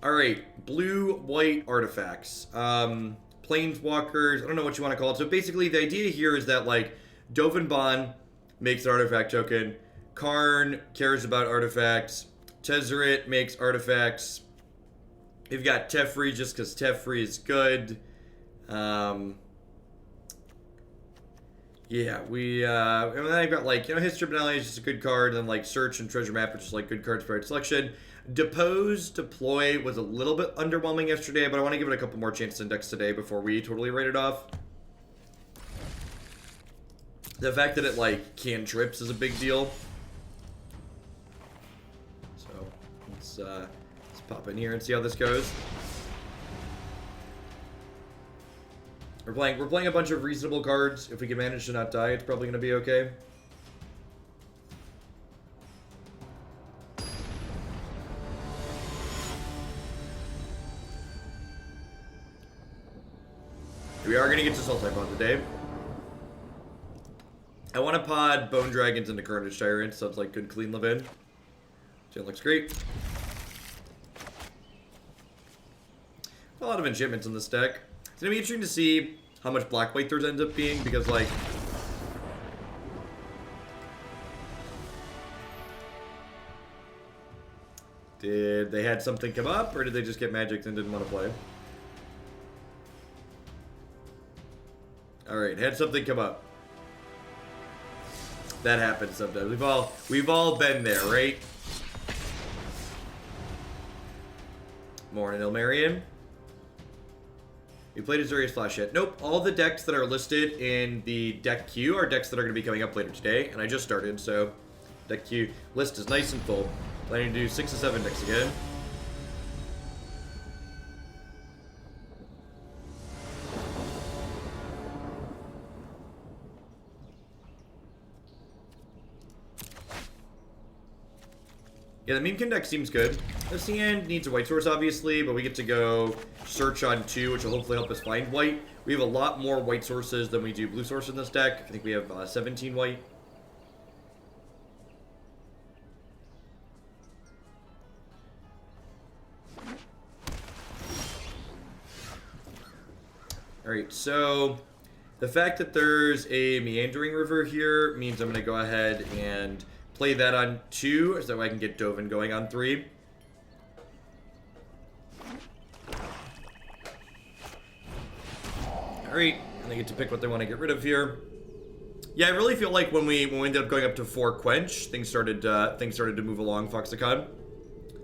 Alright, blue-white artifacts. Planeswalkers, I don't know what you want to call it. So basically, the idea here is that, like, Dovin makes an artifact token. Karn cares about artifacts. Tezzeret makes artifacts. You've got Teferi just because Teferi is good. Yeah, and then I've got, like, you know, History of Benalia is just a good card, and then, like, Search and Treasure Map, which is, like, good cards for art selection. Depose, Deploy was a little bit underwhelming yesterday, but I want to give it a couple more chances in decks today before we totally write it off. The fact that it, like, cantrips is a big deal. So, let's pop in here and see how this goes. We're playing a bunch of reasonable cards. If we can manage to not die, it's probably going to be okay. We are going to get to Sultai Pod today. I want to pod Bone Dragons into Carnage Tyrant. Sounds like good clean live in. So it looks great. A lot of enchantments in this deck. It's going to be interesting to see how much black-white there ends up being, because, like, did they had something come up, or did they just get magicked and didn't want to play? Alright, had something come up. That happens sometimes. We've all been there, right? Morning, Ilmarian. We played Azorius Flash yet? Nope. All the decks that are listed in the deck queue are decks that are going to be coming up later today, and I just started, so deck queue list is nice and full. Planning to do 6 to 7 decks again. Yeah, the Memekin deck seems good. The Scion needs a white source, obviously, but we get to go search on 2, which will hopefully help us find white. We have a lot more white sources than we do blue source in this deck. I think we have 17 white. Alright, so the fact that there's a Meandering River here means I'm going to go ahead and play that on 2, so that way I can get Dovin going on 3. Alright, and they get to pick what they want to get rid of here. Yeah, I really feel like when we ended up going up to 4 Quench, things started to move along Foxicon.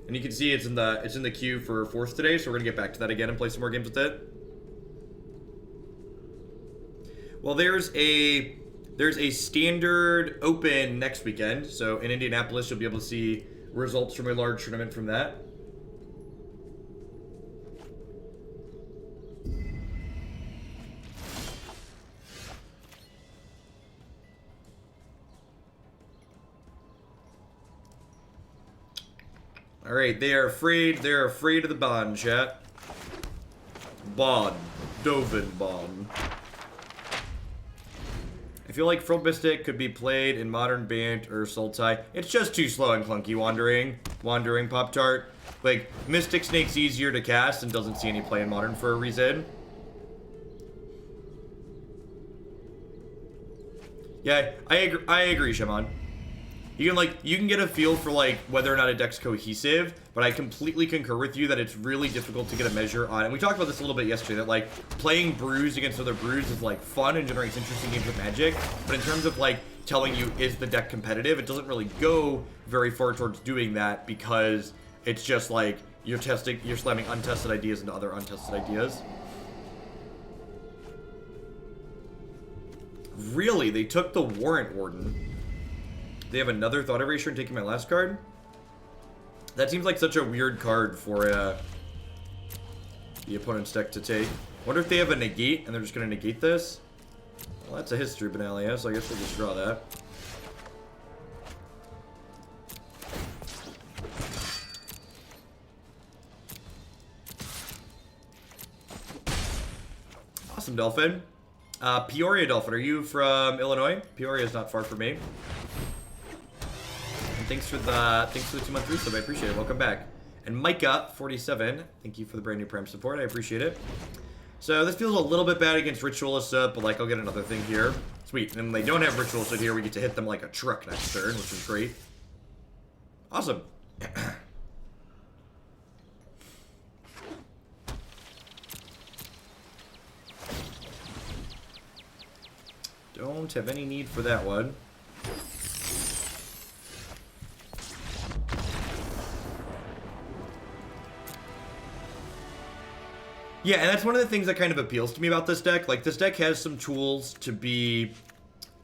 And you can see it's in the queue for 4th today, so we're gonna get back to that again and play some more games with it. Well, there's a standard open next weekend, so in Indianapolis you'll be able to see results from a large tournament from that. Alright, they're afraid of the bond, chat. Bond. Dovin bond. I feel like Frobistic could be played in Modern Bant or Sultai. It's just too slow and clunky wandering Pop-Tart. Like, Mystic Snake's easier to cast and doesn't see any play in Modern for a reason. Yeah, I agree, Shaman. You can get a feel for, like, whether or not a deck's cohesive, but I completely concur with you that it's really difficult to get a measure on. And we talked about this a little bit yesterday, that, like, playing brews against other brews is, like, fun and generates interesting games with Magic. But in terms of, like, telling you, is the deck competitive, it doesn't really go very far towards doing that, because it's just, like, you're slamming untested ideas into other untested ideas. Really? They took the Warrant Warden. They have another Thought Erasure and taking my last card? That seems like such a weird card for the opponent's deck to take. Wonder if they have a negate and they're just going to negate this? Well, that's a History of Benalia, so I guess we'll just draw that. Awesome, Dolphin. Peoria Dolphin, are you from Illinois? Peoria is not far from me. And thanks for the 2-month resub, I appreciate it. Welcome back. And Micah, 47, thank you for the brand new Prime support. I appreciate it. So this feels a little bit bad against Ritualist, but like I'll get another thing here. Sweet. And when they don't have Ritualist here, we get to hit them like a truck next turn, which is great. Awesome. Don't have any need for that one. Yeah, and that's one of the things that kind of appeals to me about this deck. Like, this deck has some tools to be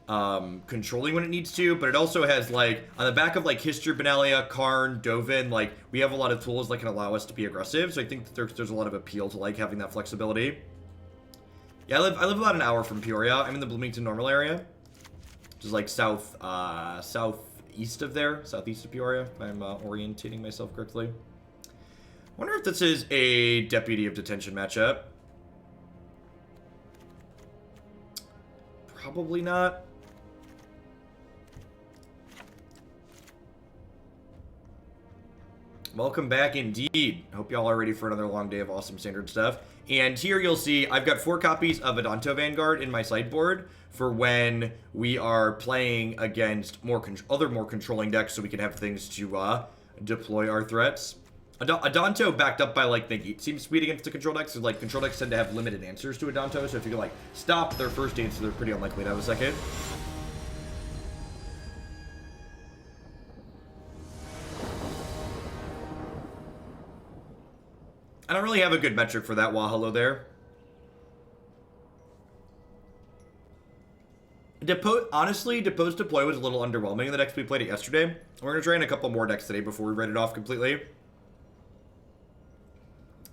controlling when it needs to, but it also has, like, on the back of, like, History of Benalia, Karn, Dovin, like, we have a lot of tools that can allow us to be aggressive, so I think that there's a lot of appeal to, like, having that flexibility. Yeah, I live about an hour from Peoria. I'm in the Bloomington Normal area, which is, like, southeast of there, southeast of Peoria, if I'm orientating myself correctly. I wonder if this is a Deputy of Detention matchup. Probably not. Welcome back indeed. Hope y'all are ready for another long day of awesome standard stuff. And here you'll see I've got 4 copies of Adanto Vanguard in my sideboard for when we are playing against other more controlling decks, so we can have things to deploy our threats. Adanto backed up by, like, Negate seems sweet against the control decks. So, like, control decks tend to have limited answers to Adanto, so if you can, like, stop their first answer, they're pretty unlikely to have a second. I don't really have a good metric for that Wahalo there. Honestly, Depose Deploy was a little underwhelming in the decks we played it yesterday. We're going to try in a couple more decks today before we write it off completely.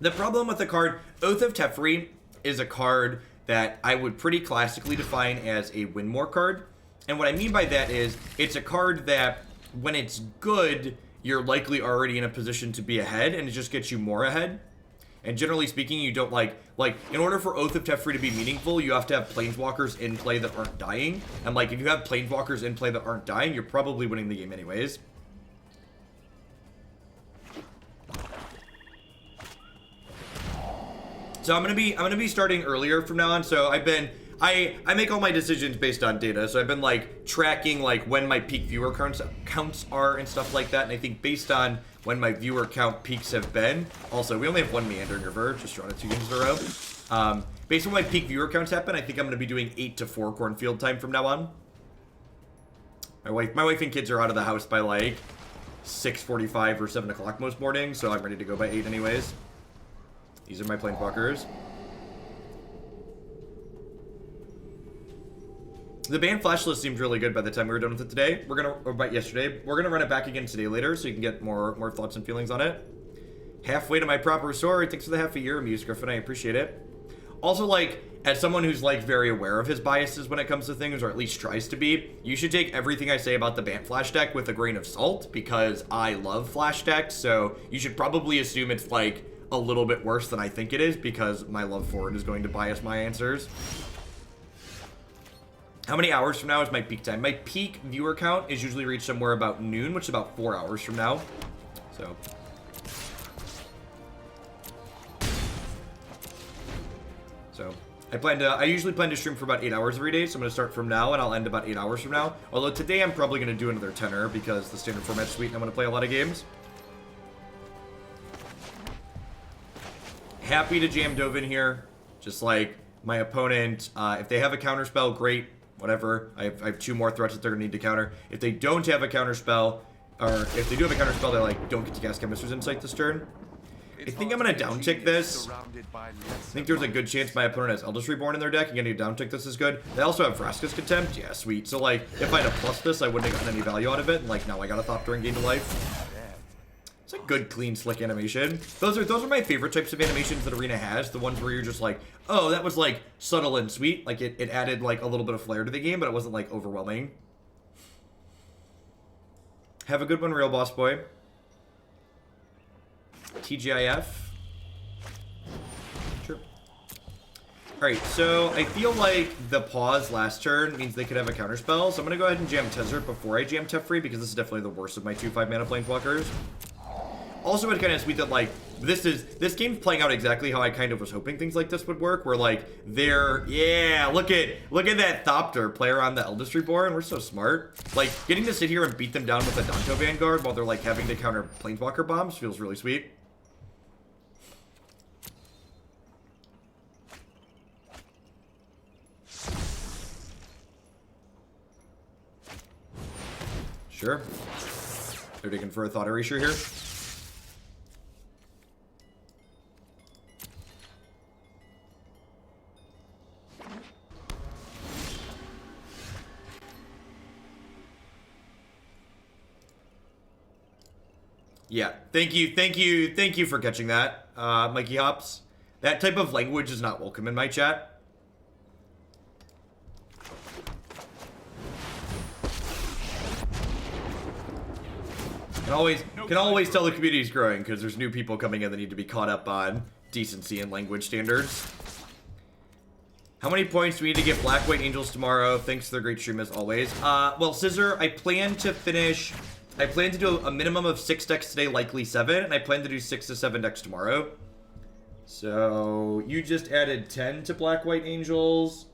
The problem with the card, Oath of Teferi, is a card that I would pretty classically define as a win more card. And what I mean by that is, it's a card that, when it's good, you're likely already in a position to be ahead, and it just gets you more ahead. And generally speaking, you don't like, in order for Oath of Teferi to be meaningful, you have to have Planeswalkers in play that aren't dying. And, like, if you have Planeswalkers in play that aren't dying, you're probably winning the game anyways. So I'm gonna be starting earlier from now on. So I make all my decisions based on data. So I've been, like, tracking, like, when my peak viewer counts are and stuff like that. And I think based on when my viewer count peaks have been, also we only have 1 Meandering River, just drawn it 2 games in a row. Based on when my peak viewer counts happen, I think I'm gonna be doing 8 to 4 cornfield time from now on. My wife and kids are out of the house by, like, 6:45 or 7 o'clock most mornings, so I'm ready to go by 8 anyways. These are my Planeswalkers. The banned flash list seemed really good by the time we were done with it today. Yesterday. We're gonna run it back again today later, so you can get more thoughts and feelings on it. Halfway to my proper sword. Thanks for the half a year, Muse Griffin. I appreciate it. Also, like, as someone who's, like, very aware of his biases when it comes to things, or at least tries to be, you should take everything I say about the banned flash deck with a grain of salt, because I love flash decks. So you should probably assume it's, like, a little bit worse than I think it is, because my love for it is going to bias my answers. How many hours from now is my peak time? My peak viewer count is usually reached somewhere about noon, which is about 4 hours from now. So I usually plan to stream for about 8 hours every day, so I'm going to start from now, and I'll end about 8 hours from now. Although today I'm probably going to do another 10er, because the standard format's sweet and I'm going to play a lot of games. Happy to jam Dovin here. Just like my opponent, if they have a counterspell, great, whatever. I have 2 more threats that they're going to need to counter. If they don't have a counterspell, or if they do have a counterspell, they, like, don't get to cast Chemist's Insight this turn. I think I'm going to downtick this. I think there's a good chance my opponent has Eldritch Reborn in their deck, and getting to downtick this is good. They also have Vraska's Contempt. Yeah, sweet. So, like, if I had a plus this, I wouldn't have gotten any value out of it. And, like, now I got a Thought during Game to Life. It's a good, clean, slick animation. Those are my favorite types of animations that Arena has. The ones where you're just like, oh, that was, like, subtle and sweet. Like, it added, like, a little bit of flair to the game, but it wasn't, like, overwhelming. Have a good one, Real Boss Boy. TGIF. Sure. Alright, so I feel like the pause last turn means they could have a counterspell, so I'm going to go ahead and jam Tezzeret before I jam Teferi, because this is definitely the worst of my 2/5 mana Planeswalkers. also it's kind of sweet that like this game's playing out exactly how I kind of was hoping things like this would work, where like look at that Thopter player on the Eldest Reborn. We're so smart. Like getting to sit here and beat them down with a Danto Vanguard while they're like having to counter Planeswalker bombs feels really sweet. Sure. They're digging for a Thought Erasure here. Yeah, thank you for catching that, Mikey Hops. That type of language is not welcome in my chat. Can always tell the community's growing because there's new people coming in that need to be caught up on decency and language standards. How many points do we need to get Black White Angels tomorrow? Thanks to their great stream as always. Well, Scissor, I plan to do a minimum of 6 decks today, likely 7, and I plan to do 6 to 7 decks tomorrow. So you just added 10 to Black White Angels.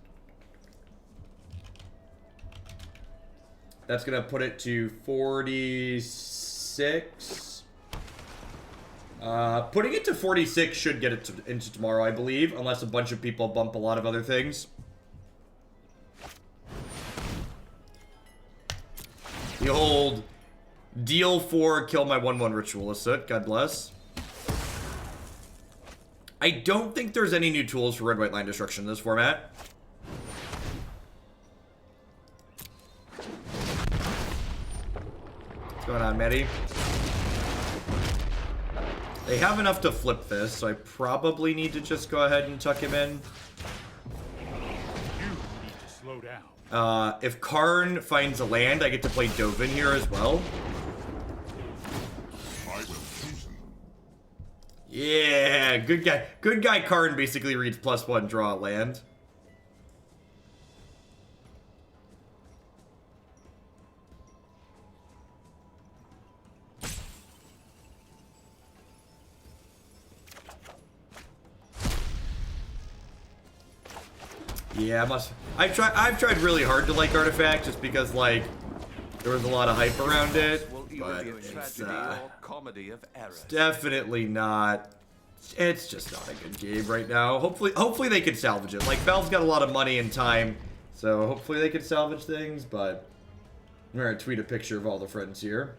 That's gonna put it to 46. Putting it to 46 should get it into tomorrow, I believe, unless a bunch of people bump a lot of other things. The old deal for kill my 1/1 Ritualist Soot, God bless. I don't think there's any new tools for red-white line destruction in this format. What's going on, Maddie? They have enough to flip this, so I probably need to just go ahead and tuck him in. You need to slow down. If Karn finds a land, I get to play Dovin here as well. Yeah, good guy. Good guy Karn basically reads +1, draw a land. Yeah, I've tried really hard to like Artifact just because like there was a lot of hype around it, but it's definitely not. It's just not a good game right now. Hopefully they can salvage it. Like Valve's got a lot of money and time, so hopefully they can salvage things. But I'm gonna tweet a picture of all the friends here.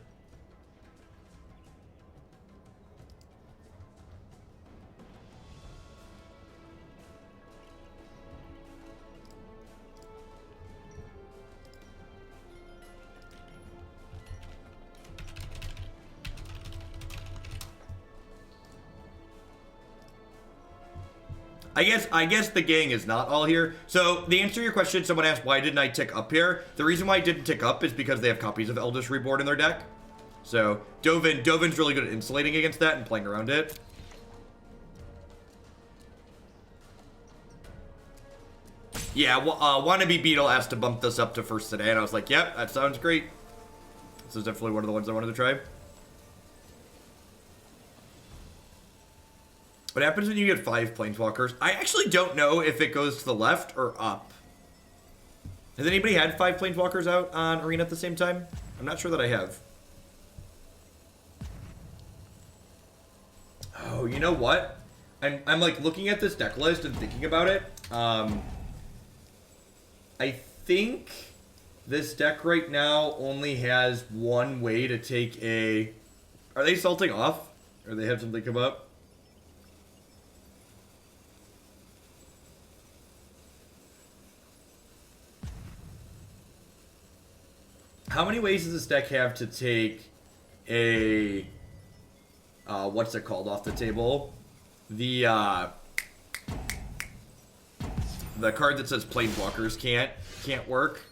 I guess the gang is not all here. So, the answer to your question, someone asked why didn't I tick up here? The reason why I didn't tick up is because they have copies of Eldest Reborn in their deck. So, Dovin's really good at insulating against that and playing around it. Yeah, Wannabe Beetle asked to bump this up to first today, and I was like, yep, that sounds great. This is definitely one of the ones I wanted to try. What happens when you get 5 Planeswalkers? I actually don't know if it goes to the left or up. Has anybody had 5 Planeswalkers out on Arena at the same time? I'm not sure that I have. Oh, you know what? I'm like looking at this deck list and thinking about it. I think this deck right now only has one way to take a... Are they salting off? Or they have something come up? How many ways does this deck have to take a, what's it called off the table? The card that says Planeswalkers can't work.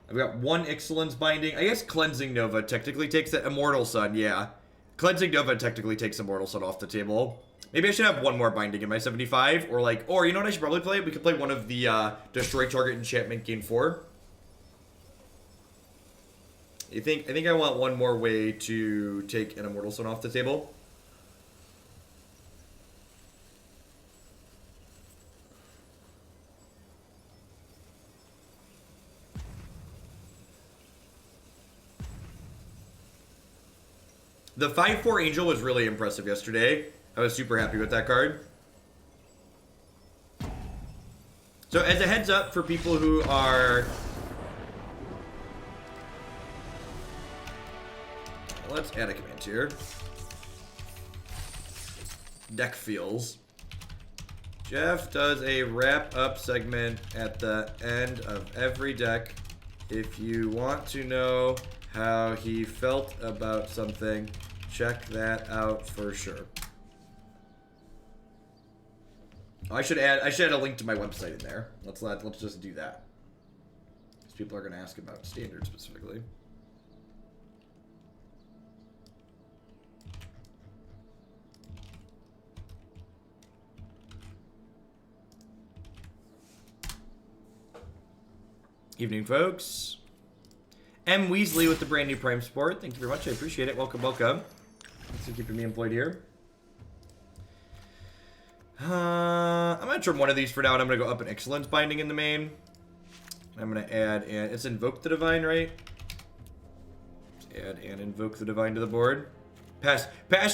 I've got 1 Ixalan's Binding. I guess Cleansing Nova technically takes it. Immortal Sun, yeah. Cleansing Nova technically takes Immortal Sun off the table. Maybe I should have 1 more Binding in my 75, or you know what I should probably play? We could play one of the Destroy Target Enchantment, gain 4. I think I want one more way to take an Immortal Stone off the table. The 5/4 Angel was really impressive yesterday. I was super happy with that card. So as a heads up for people who are... Let's add a command here. Deck feels. Jeff does a wrap-up segment at the end of every deck. If you want to know how he felt about something, check that out for sure. I should add a link to my website in there. Let's just do that. Because people are going to ask about standard specifically. Evening, folks. M. Weasley with the brand new Prime Sport. Thank you very much. I appreciate it. Welcome, welcome. Thanks for keeping me employed here. I'm going to trim one of these for now, and I'm going to go up an Ixalan's Binding in the main. I'm going to add, and it's Invoke the Divine, right? Let's add and Invoke the Divine to the board. Past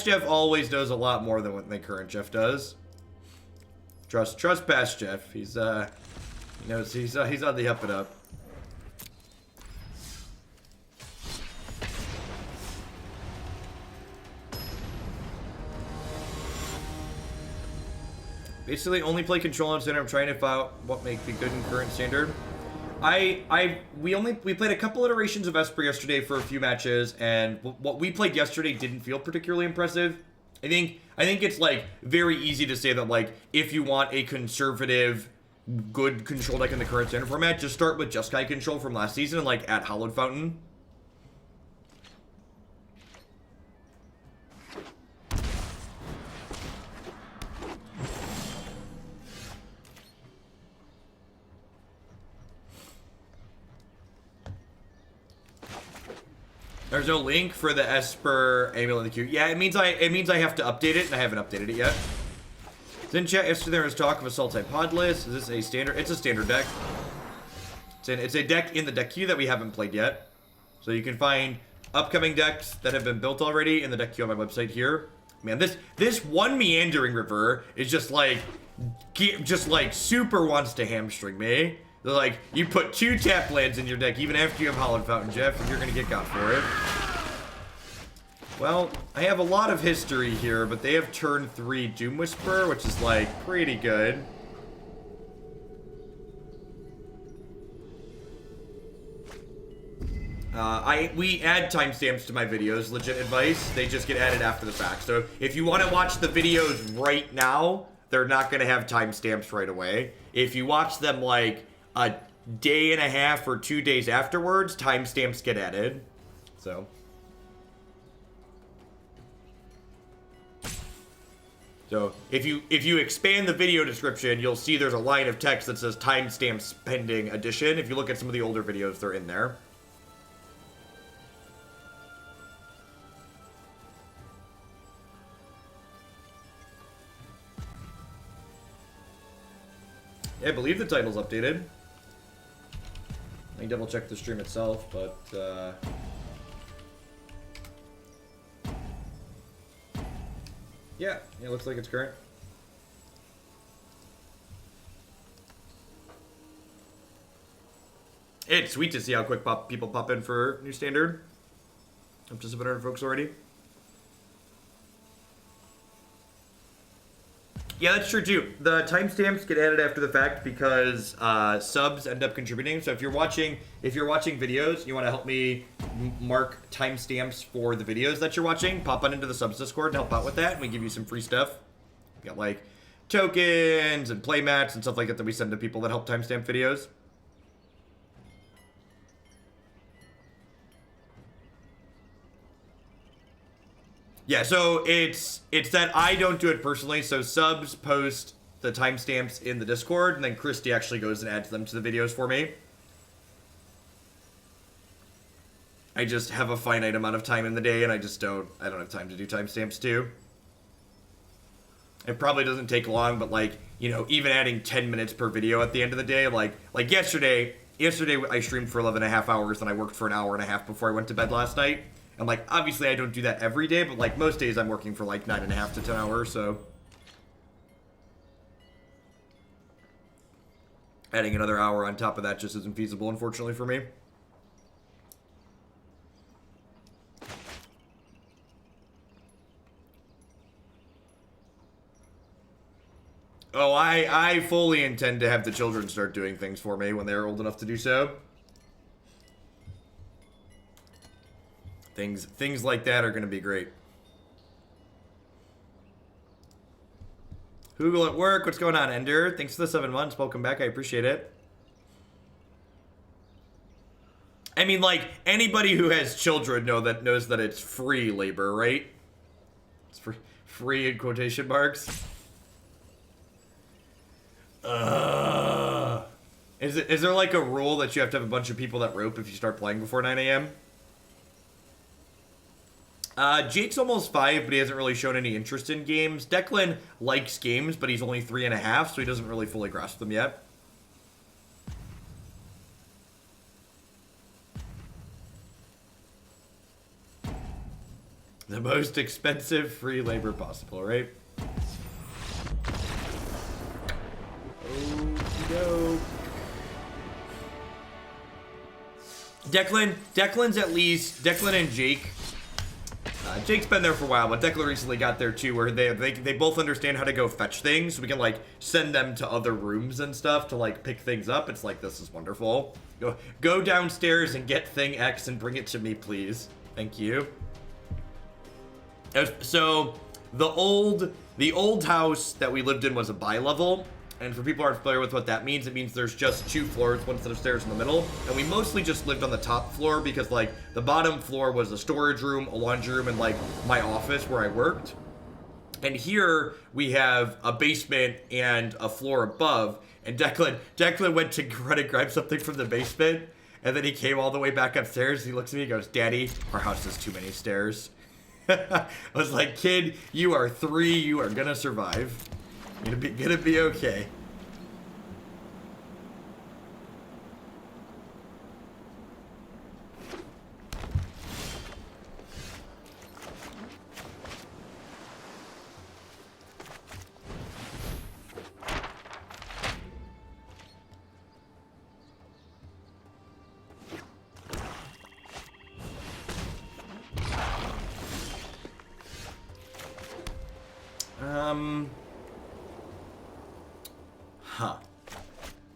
Jeff always knows a lot more than what my current Jeff does. Trust past Jeff. He's, he knows he's on the up and up. Basically, only play control on standard. I'm trying to find out what make be good in current standard. We played a couple iterations of Esper yesterday for a few matches, and what we played yesterday didn't feel particularly impressive. I think it's like very easy to say that like if you want a conservative, good control deck in the current standard format, just start with Jeskai control from last season and like add Hallowed Fountain. There's no link for the Esper Amulet in the queue. Yeah, it means I have to update it, and I haven't updated it yet. Then chat yesterday there was talk of Assault type pod list. Is this a standard? It's a standard deck. It's a deck in the deck queue that we haven't played yet. So you can find upcoming decks that have been built already in the deck queue on my website here. Man, this one Meandering River is just like super wants to hamstring me. They're like, you put 2 tap lands in your deck even after you have Hallowed Fountain, Jeff, and you're gonna get got for it. Well, I have a lot of history here, but they have turn 3 Doom Whisper, which is like pretty good. We add timestamps to my videos, legit advice. They just get added after the fact. So if you want to watch the videos right now, they're not going to have timestamps right away. If you watch them like a day and a half or 2 days afterwards, timestamps get added. So if you expand the video description, you'll see there's a line of text that says timestamps pending addition. If you look at some of the older videos, they're in there. Yeah, I believe the title's updated. Let me double check the stream itself, but yeah, it looks like it's current. It's sweet to see how quick people pop in for new standard. Up to 700 folks already. Yeah, that's true too. The timestamps get added after the fact because subs end up contributing. So if you're watching videos, you want to help me mark timestamps for the videos that you're watching, pop on into the subs Discord and help out with that, and we give you some free stuff. We got like tokens and playmats and stuff like that we send to people that help timestamp videos. Yeah, so it's that I don't do it personally, so subs post the timestamps in the Discord, and then Christy actually goes and adds them to the videos for me. I just have a finite amount of time in the day, and I don't have time to do timestamps too. It probably doesn't take long, but like, you know, even adding 10 minutes per video at the end of the day, like yesterday I streamed for 11.5 hours, and I worked for an hour and a half before I went to bed last night. And like, obviously I don't do that every day, but like most days I'm working for like 9.5 to 10 hours, so. Adding another hour on top of that just isn't feasible, unfortunately, for me. Oh, I fully intend to have the children start doing things for me when they're old enough to do so. Things like that are going to be great. Hoogle at work. What's going on, Ender? Thanks for the 7 months. Welcome back. I appreciate it. I mean, like, anybody who has children knows that it's free labor, right? It's free in quotation marks. Is there like a rule that you have to have a bunch of people that rope if you start playing before 9 a.m.? Jake's almost 5, but he hasn't really shown any interest in games. Declan likes games, but he's only 3.5, so he doesn't really fully grasp them yet. The most expensive free labor possible, right? Okey-doke. Declan and Jake. Jake's been there for a while, but Declan recently got there too, where they both understand how to go fetch things, so we can like send them to other rooms and stuff to like pick things up. It's like, this is wonderful. Go downstairs and get thing X and bring it to me, please. Thank you. So the old house that we lived in was a bi-level. And for people who aren't familiar with what that means, it means there's just 2 floors, one set of stairs in the middle. And we mostly just lived on the top floor because, like, the bottom floor was a storage room, a laundry room, and, like, my office where I worked. And here we have a basement and a floor above. And Declan went to run and grab something from the basement. And then he came all the way back upstairs. He looks at me and goes, "Daddy, our house has too many stairs." I was like, "Kid, you are 3. You are gonna survive. Gonna be okay."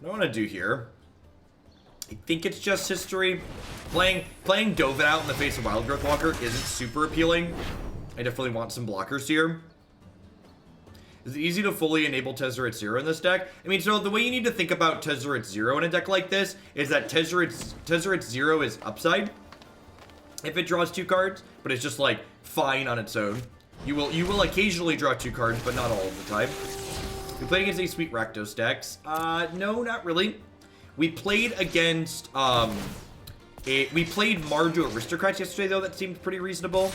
What do I want to do here? I think it's just history. Playing Dovin out in the face of Wild Growth Walker isn't super appealing. I definitely want some blockers here. Is it easy to fully enable Tezzeret 0 in this deck? I mean, so the way you need to think about Tezzeret 0 in a deck like this is that Tezzeret 0 is upside if it draws 2 cards, but it's just like fine on its own. You will occasionally draw 2 cards, but not all of the time. We played against any sweet Rakdos decks. No, not really. We played against, we played Mardu Aristocrats yesterday, though. That seemed pretty reasonable.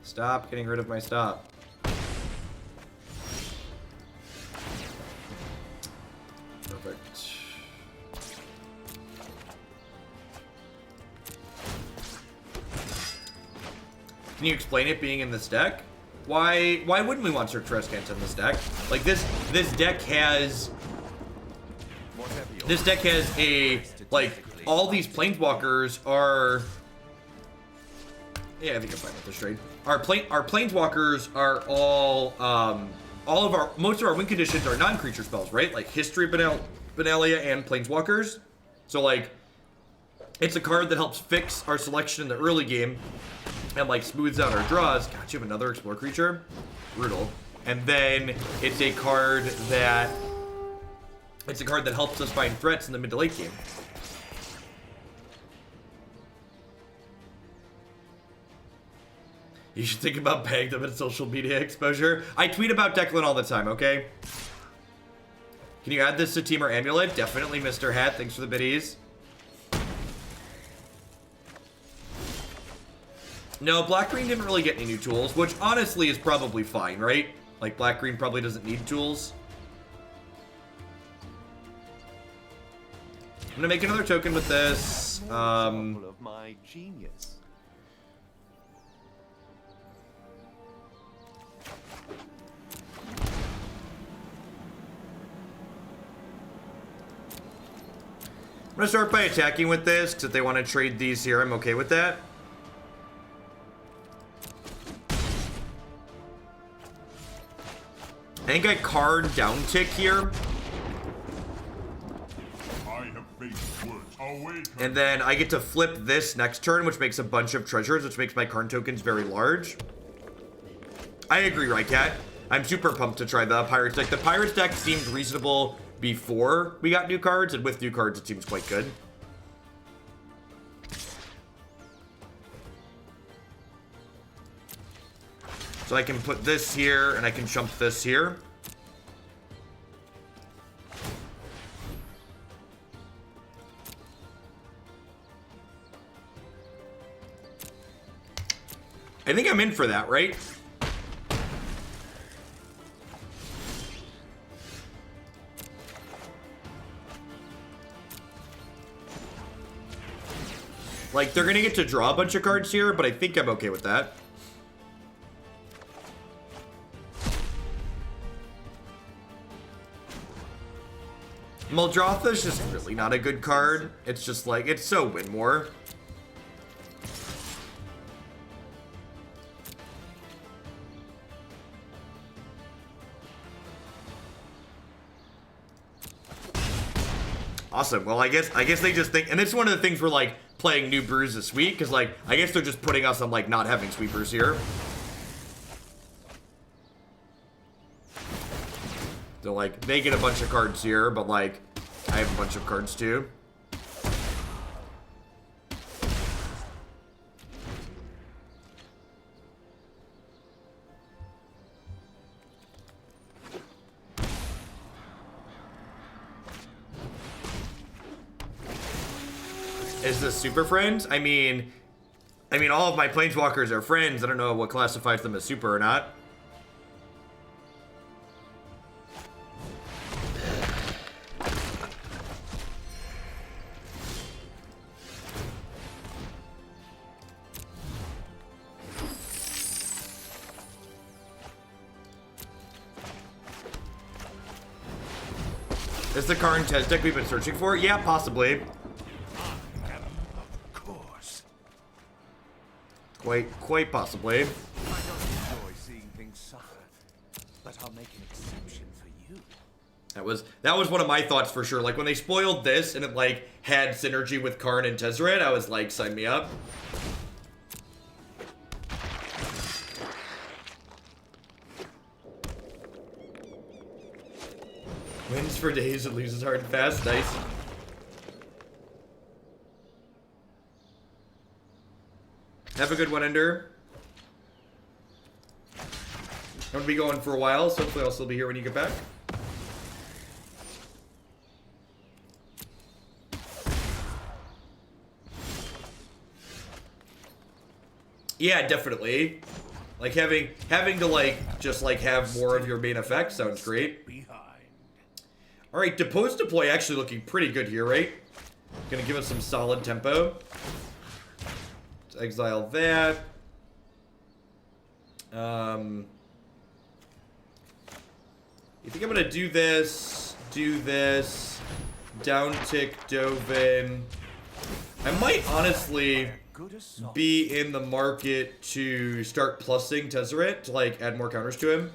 Stop getting rid of my stop. Perfect. Can you explain it being in this deck? Why wouldn't we want Search for Azcanta in this deck? Like, this deck has a, like, all these Planeswalkers are... Yeah, I think I'm fine with this trade. Our Planeswalkers are all most of our win conditions are non-creature spells, right? Like History of Benalia and Planeswalkers. So, like, it's a card that helps fix our selection in the early game and, like, smooths out our draws. God, you have another Explore creature? Brutal. And then it's a card that helps us find threats in the mid to late game. You should think about paying them in social media exposure. I tweet about Declan all the time, okay? Can you add this to Temur Amulet? Definitely, Mr. Hat. Thanks for the biddies. No, black-green didn't really get any new tools, which honestly is probably fine, right? Like, black-green probably doesn't need tools. I'm gonna make another token with this. Of my genius. I'm gonna start by attacking with this, because if they want to trade these here, I'm okay with that. I think I Karn down tick here. And then I get to flip this next turn, which makes a bunch of treasures, which makes my Karn tokens very large. I agree, right, Cat? I'm super pumped to try the Pirates deck. The Pirates deck seemed reasonable before we got new cards, and with new cards, it seems quite good. So I can put this here, and I can jump this here. I think I'm in for that, right? Like, they're gonna get to draw a bunch of cards here, but I think I'm okay with that. Muldrotha is just really not a good card. It's just like, it's so win more. Awesome. Well, I guess they just think, and it's one of the things we're like playing new brews this week, because like I guess they're just putting us on like not having sweepers here. So like they get a bunch of cards here, but like I have a bunch of cards too. Is this super friends? I mean, all of my planeswalkers are friends. I don't know what classifies them as super or not. Is the Karn Tez deck we've been searching for? Yeah, possibly. Quite possibly. I don't enjoy seeing things suffer, but I'll make an exception for you. That was one of my thoughts for sure. Like when they spoiled this and it like had synergy with Karn and Tezzeret, I was like, sign me up. Wins for days and loses hard and fast. Nice. Have a good one, Ender. I'm gonna be going for a while, so hopefully I'll still be here when you get back. Yeah, definitely. Like having to like just like have more of your main effect sounds great. All right, Depose deploy actually looking pretty good here, right? Gonna give us some solid tempo. Let's exile that. You think I'm gonna do this, down tick Dovin. I might honestly be in the market to start plussing Tezzeret to like add more counters to him.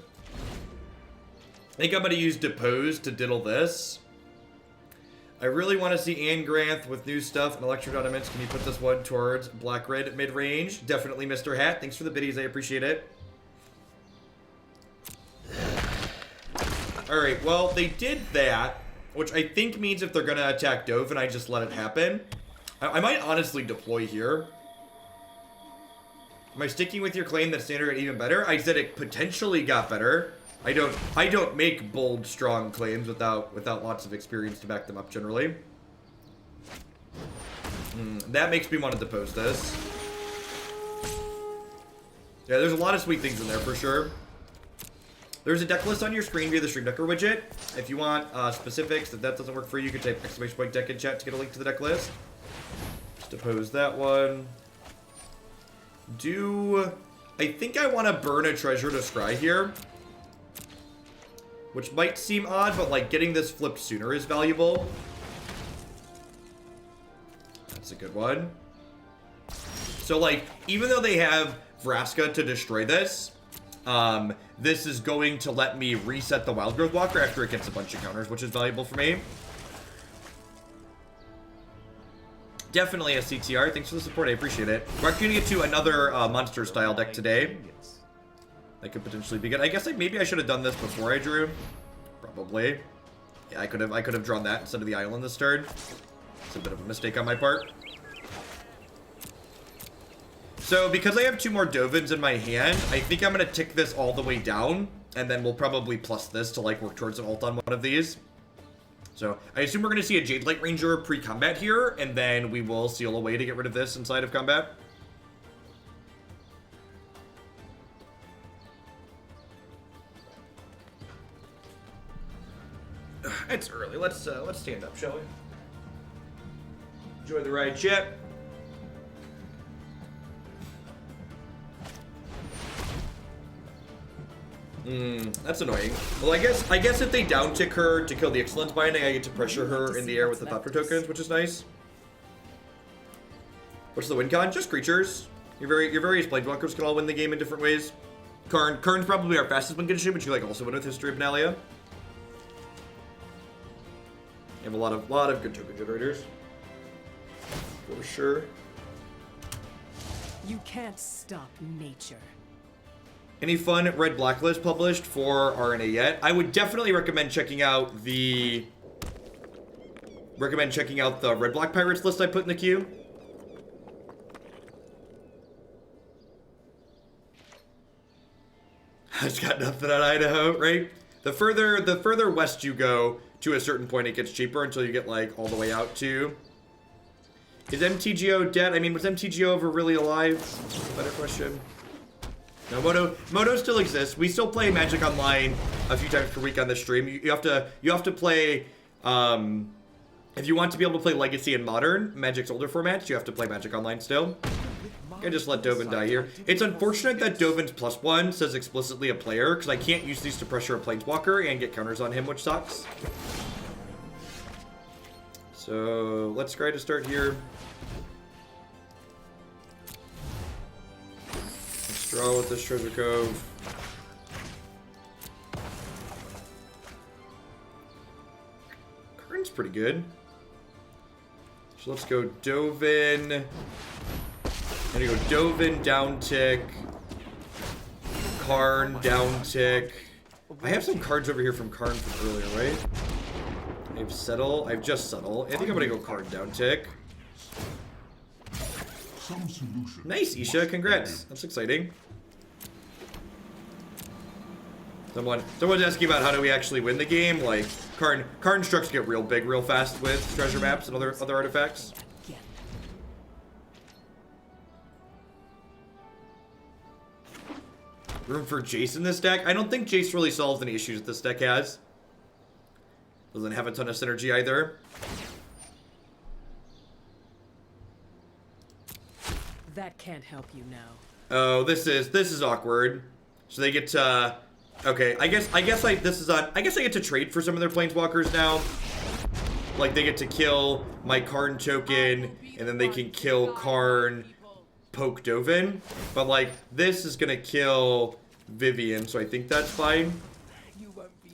I think I'm gonna use Depose to diddle this. I really want to see Angranth with new stuff and electric ornaments. Can you put this one towards black-red mid-range? Definitely, Mr. Hat. Thanks for the biddies. I appreciate it. Alright, well, they did that, which I think means if they're going to attack Dovin, I just let it happen. I might honestly deploy here. Am I sticking with your claim that standard got even better? I said it potentially got better. I don't make bold, strong claims without lots of experience to back them up generally. That makes me want to depose this. Yeah, there's a lot of sweet things in there for sure. There's a deck list on your screen via the Stream Decker widget. If you want specifics, if that doesn't work for you, you can type !deck in chat to get a link to the deck list. Just Depose that one. I think I want to burn a treasure to scry here. Which might seem odd, but like getting this flipped sooner is valuable. That's a good one. So like, even though they have Vraska to destroy this, this is going to let me reset the Wild Growth Walker after it gets a bunch of counters, which is valuable for me. Definitely a CTR. Thanks for the support. I appreciate it. We're actually going to get to another monster-style deck today. That could potentially be good. I guess maybe I should have done this before I drew. Probably. Yeah, I could have drawn that instead of the island this turn. It's a bit of a mistake on my part. So, because I have 2 more Dovins in my hand, I think I'm going to tick this all the way down, and then we'll probably plus this to, like, work towards an ult on one of these. So, I assume we're going to see a Jade Light Ranger pre-combat here, and then we will seal away to get rid of this inside of combat. It's early. Let's stand up, shall we? Enjoy the ride, chat. That's annoying. Well, I guess if they down tick her to kill the Ixalan's binding, I get to pressure her in the air with the Thopter tokens, which is nice. What's the win con? Just creatures. Your various planeswalkers can all win the game in different ways. Karn's probably our fastest win condition, but you like also win with History of Benalia. You have a lot of good token generators. For sure. You can't stop nature. Any fun red blacklist published for RNA yet? I would definitely recommend checking out the red black pirates list I put in the queue. It's got nothing on Idaho, right? The further west you go, to a certain point, it gets cheaper until you get like all the way out to. Is MTGO dead? I mean, was MTGO ever really alive? Better question. No, Moto still exists. We still play Magic Online a few times per week on the stream. You have to play, if you want to be able to play Legacy and Modern, Magic's older formats, you have to play Magic Online still. I just let Dovin die here. It's unfortunate that Dovin's +1 says explicitly a player, because I can't use these to pressure a Planeswalker and get counters on him, which sucks. So, let's try to start here. Draw with this Treasure Cove. Karn's pretty good. So let's go Dovin. I'm gonna go Dovin, down tick. Karn, down tick. I have some cards over here from Karn from earlier, right? I have Settle. I have just Settle. I think I'm gonna go Karn, down tick. Nice, Isha. Congrats. That's exciting. Someone's asking about how do we actually win the game. Like, Karn structs get real big real fast with treasure maps and other artifacts. Room for Jace in this deck? I don't think Jace really solves any issues that this deck has. Doesn't have a ton of synergy either. That can't help you now. Oh, this is awkward. So they get to okay, I guess I get to trade for some of their planeswalkers now. Like they get to kill my Karn token and then they can kill Karn, poke Dovin. But like this is gonna kill Vivian, so I think that's fine.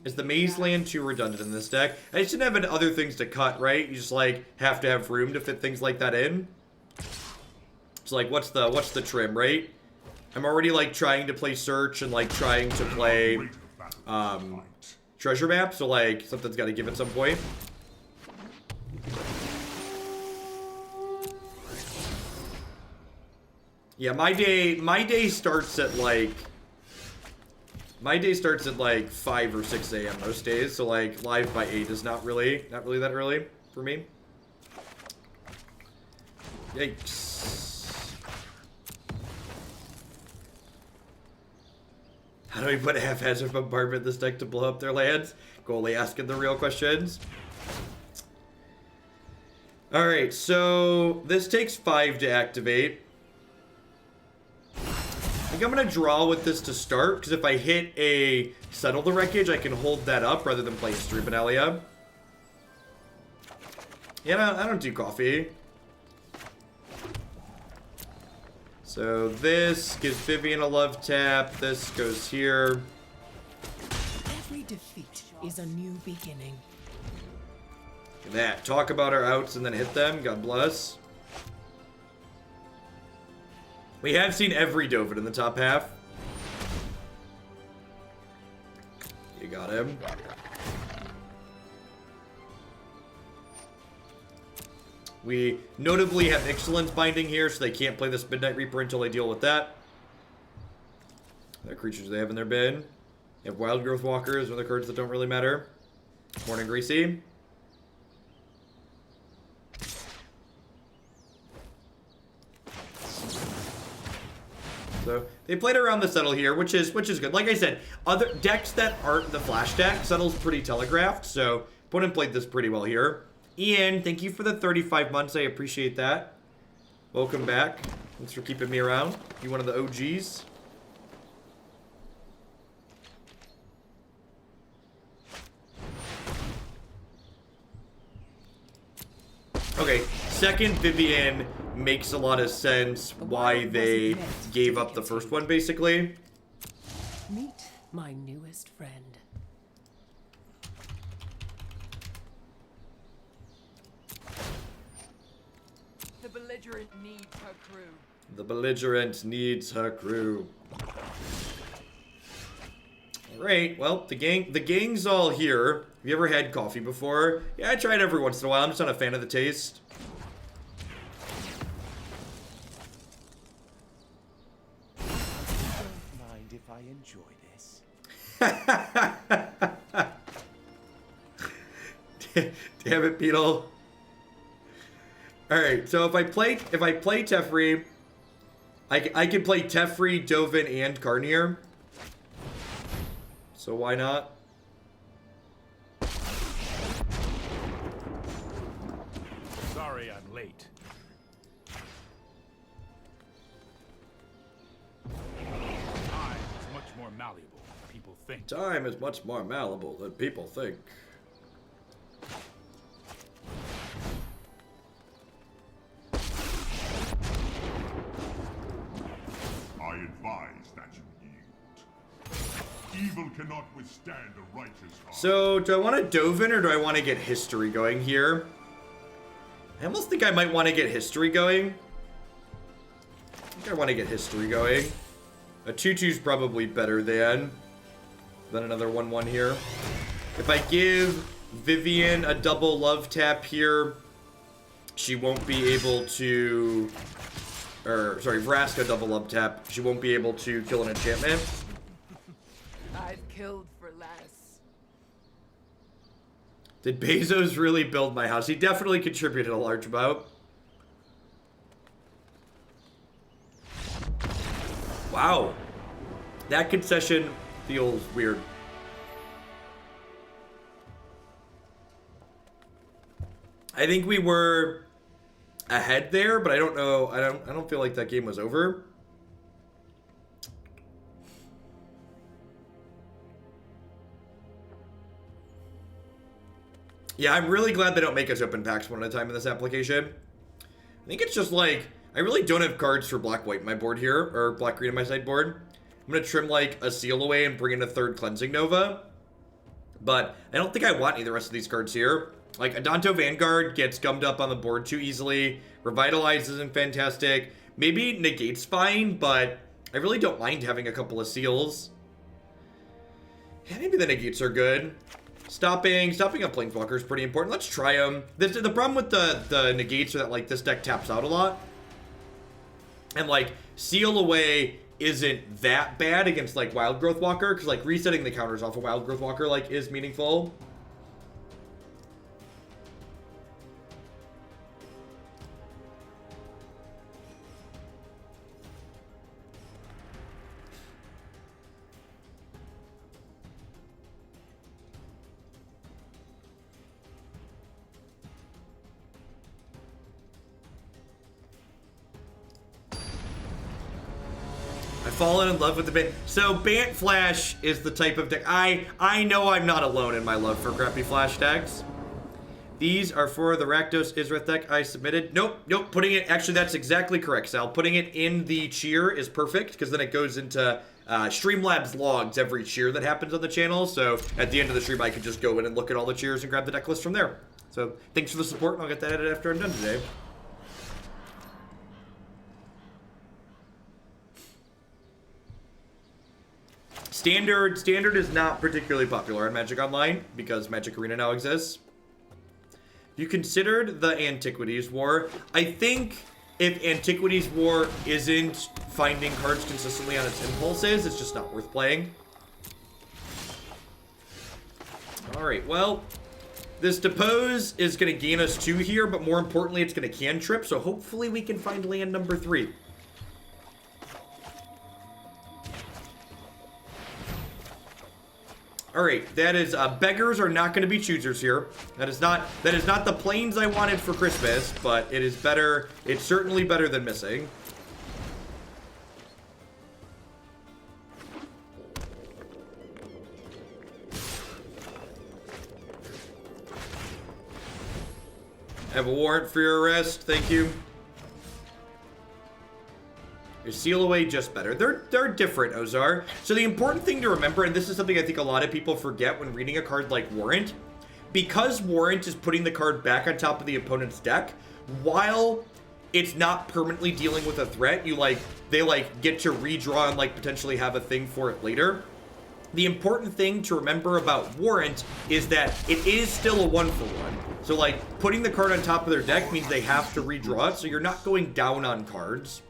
Is the Maze Land too redundant in this deck? I just didn't have other things to cut, right? You just like have to have room to fit things like that in. So like what's the trim, right? I'm already like trying to play search and like trying to play treasure map, so like something's got to give at some point. Yeah, my day starts at like 5 or 6 a.m. most days, so like live by 8 is not really that early for me. Yikes. How do we put haphazard bombardment in this deck to blow up their lands? Goalie asking the real questions. Alright, so this takes 5 to activate. I think I'm going to draw with this to start, because if I hit a Settle the Wreckage, I can hold that up rather than play History of Benalia. Yeah, no, I don't do coffee. So this gives Vivian a love tap. This goes here. Every defeat is a new beginning. Look at that. Talk about our outs and then hit them. God bless. We have seen every Dovin in the top half. You got him. We notably have Ixalan's binding here, so they can't play this Midnight Reaper until they deal with that. Other creatures they have in their bin. They have Wild Growth Walkers, other cards that don't really matter. Morning Greasy. So they played around the Settle here, which is good. Like I said, other decks that aren't the Flash deck, Settle's pretty telegraphed, so opponent played this pretty well here. Ian, thank you for the 35 months. I appreciate that. Welcome back. Thanks for keeping me around. You one of the OGs. Okay, second Vivian makes a lot of sense why they gave up the first one, basically. Meet my newest friend. The belligerent needs her crew. The belligerent needs her crew. Alright, well, the gang's all here. Have you ever had coffee before? Yeah, I try it every once in a while. I'm just not a fan of the taste. Don't mind if I enjoy this. Damn it, Beetle. Alright, so if I play Teferi, I can play Teferi, Dovin, and Karn here. So why not? Sorry I'm late. Time is much more malleable than people think. Time is much more malleable than people think. I advise that you yield. Evil cannot withstand a righteous heart. So, do I want a Dovin or do I want to get History going here? I almost think I might want to get History going. I think I want to get History going. A 2/2's probably better than another 1/1 here. If I give Vivian a double love tap here, she won't be able to... Or, sorry, Vraska double love tap. She won't be able to kill an enchantment. I've killed for less. Did Bezos really build my house? He definitely contributed a large amount. Wow. That concession feels weird. I think we were ahead there, but I don't know. I don't feel like that game was over. Yeah, I'm really glad they don't make us open packs one at a time in this application. I think it's just like, I really don't have cards for black-white in my board here, or black-green in my sideboard. I'm going to trim like a Seal away and bring in a third Cleansing Nova. But I don't think I want any of the rest of these cards here. Like, Adanto Vanguard gets gummed up on the board too easily. Revitalize isn't fantastic. Maybe Negate's fine, but I really don't mind having a couple of Seals. Yeah, maybe the Negates are good. Stopping on Planeswalker is pretty important. Let's try them. The problem with the Negates are that, like, this deck taps out a lot. And, like, Seal Away isn't that bad against, like, Wild Growth Walker. Because, like, resetting the counters off of Wild Growth Walker, like, is meaningful. I've fallen in love with the Bant. So Bant Flash is the type of deck. I know I'm not alone in my love for crappy Flash decks. These are for the Rakdos Isrith deck I submitted. Nope. Putting it, actually that's exactly correct, Sal. Putting it in the cheer is perfect, because then it goes into Streamlabs logs every cheer that happens on the channel. So at the end of the stream, I could just go in and look at all the cheers and grab the deck list from there. So thanks for the support. I'll get that edited after I'm done today. Standard is not particularly popular on Magic Online because Magic Arena now exists. You considered the Antiquities War. I think if Antiquities War isn't finding cards consistently on its impulses, it's just not worth playing. Alright, well, this Depose is going to gain us 2 here, but more importantly, it's going to cantrip, so hopefully we can find land number 3. Alright, that is, beggars are not going to be choosers here. That is not the planes I wanted for Christmas, but it is better, it's certainly better than missing. I have a warrant for your arrest, thank you. Your seal away just better. They're different, Ozar. So the important thing to remember, and this is something I think a lot of people forget when reading a card like Warrant, because Warrant is putting the card back on top of the opponent's deck, while it's not permanently dealing with a threat, they get to redraw and potentially have a thing for it later. The important thing to remember about Warrant is that it is still a 1-for-1. So putting the card on top of their deck means they have to redraw it, so you're not going down on cards.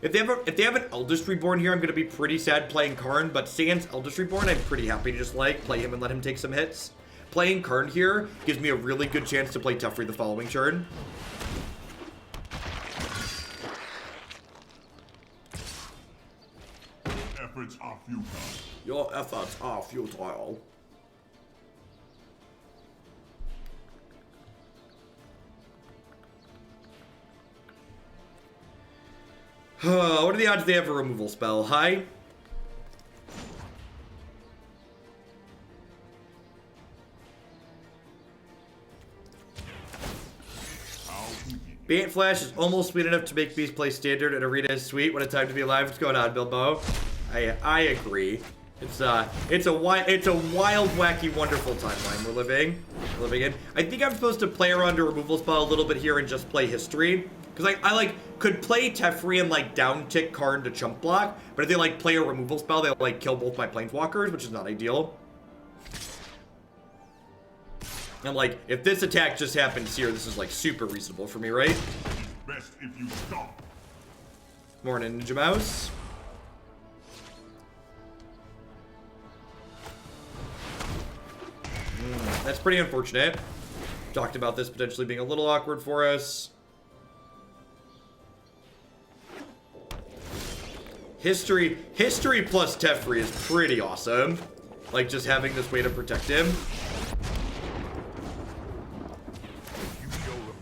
If they have an Eldest Reborn here, I'm going to be pretty sad playing Karn, but sans Eldest Reborn, I'm pretty happy to just play him and let him take some hits. Playing Karn here gives me a really good chance to play Teferi the following turn. Efforts are futile. Your efforts are futile. What are the odds they have a removal spell? High? Bant Flash is almost sweet enough to make Beast play standard, and Arena is sweet. What a time to be alive. What's going on, Bilbo? I agree. It's a wild, wacky, wonderful timeline we're living in. I think I'm supposed to play around a removal spell a little bit here and just play history. Because I could play Teferi and down tick Karn to chump block, but if they play a removal spell, they'll kill both my planeswalkers, which is not ideal. And if this attack just happens here, this is super reasonable for me, right? Best if you stop. Morning, Ninja Mouse. That's pretty unfortunate. Talked about this potentially being a little awkward for us. History plus Teferi is pretty awesome. Just having this way to protect him.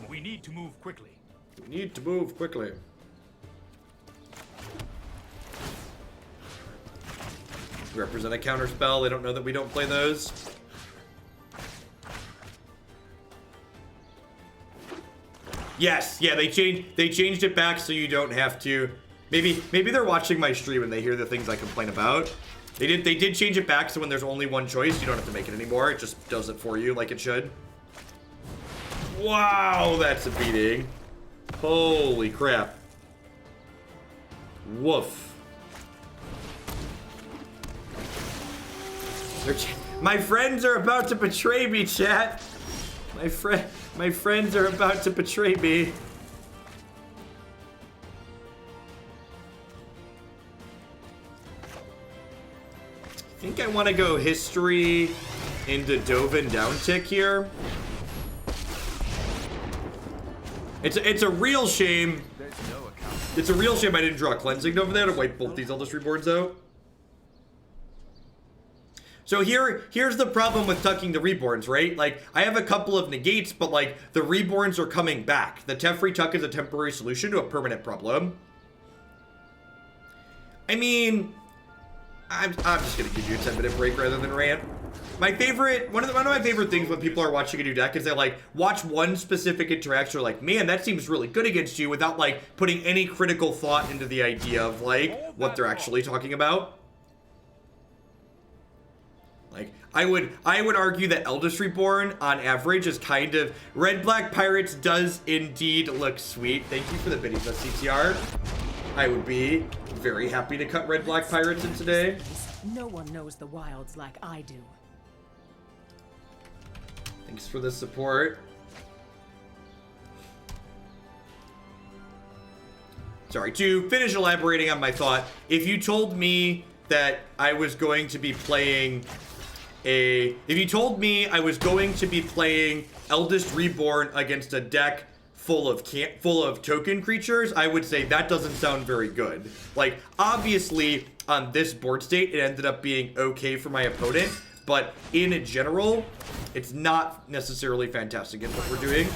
We need to move quickly. Represent a counter spell. They don't know that we don't play those. Yes, yeah, they changed it back so you don't have to. Maybe they're watching my stream and they hear the things I complain about. They did change it back so when there's only one choice, you don't have to make it anymore. It just does it for you like it should. Wow, that's a beating. Holy crap. Woof. My friends are about to betray me, chat. My friends are about to betray me. I think I want to go history into Dovin downtick here. It's a real shame. It's a real shame I didn't draw cleansing over there to wipe both these Eldest Reborns out. So here's the problem with tucking the Reborns, right? I have a couple of negates, but the Reborns are coming back. The Teferi tuck is a temporary solution to a permanent problem. I mean, I'm just gonna give you a 10-minute break rather than rant. My favorite, one of my favorite things when people are watching a new deck is they like watch one specific interaction, or like, man, that seems really good against you, without like putting any critical thought into the idea of like what they're actually talking about. Like, I would argue that Eldest Reborn on average is kind of, Red Black Pirates does indeed look sweet. Thank you for the biddies on CTR. I would be very happy to cut Red Black Pirates in today. No one knows the wilds like I do. Thanks for the support. Sorry, to finish elaborating on my thought, if you told me that I was going to be playing Eldest Reborn against a deck full of token creatures, I would say that doesn't sound very good. Like, obviously, on this board state, it ended up being okay for my opponent, but in general, it's not necessarily fantastic in what we're doing.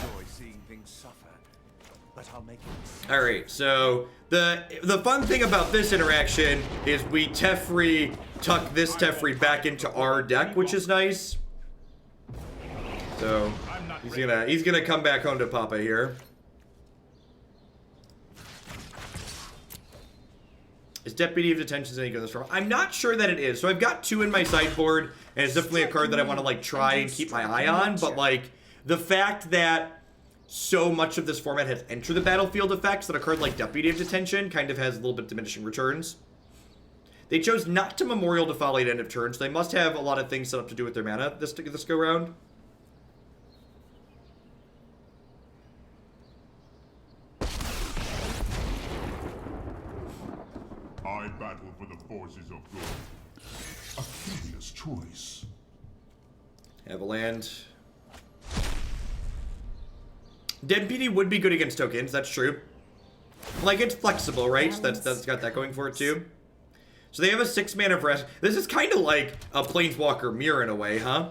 Alright, so the fun thing about this interaction is we Teferi tuck this Teferi back into our deck, which is nice. So he's gonna come back home to Papa here. Is Deputy of Detention any good this round? I'm not sure that it is. So I've got 2 in my sideboard, and it's definitely a card that I want to like try and keep my eye on. But like the fact that so much of this format has enter the battlefield effects that a card like Deputy of Detention kind of has a little bit diminishing returns. They chose not to Memorial to Folly at end of turn, so they must have a lot of things set up to do with their mana this go round. I battle for the forces of good. A curious choice. Have a land. Deputy would be good against tokens, that's true. Like, it's flexible, right? That's got that going for it, too. So they have a 6 mana of rest. This is kind of like a Planeswalker mirror in a way, huh?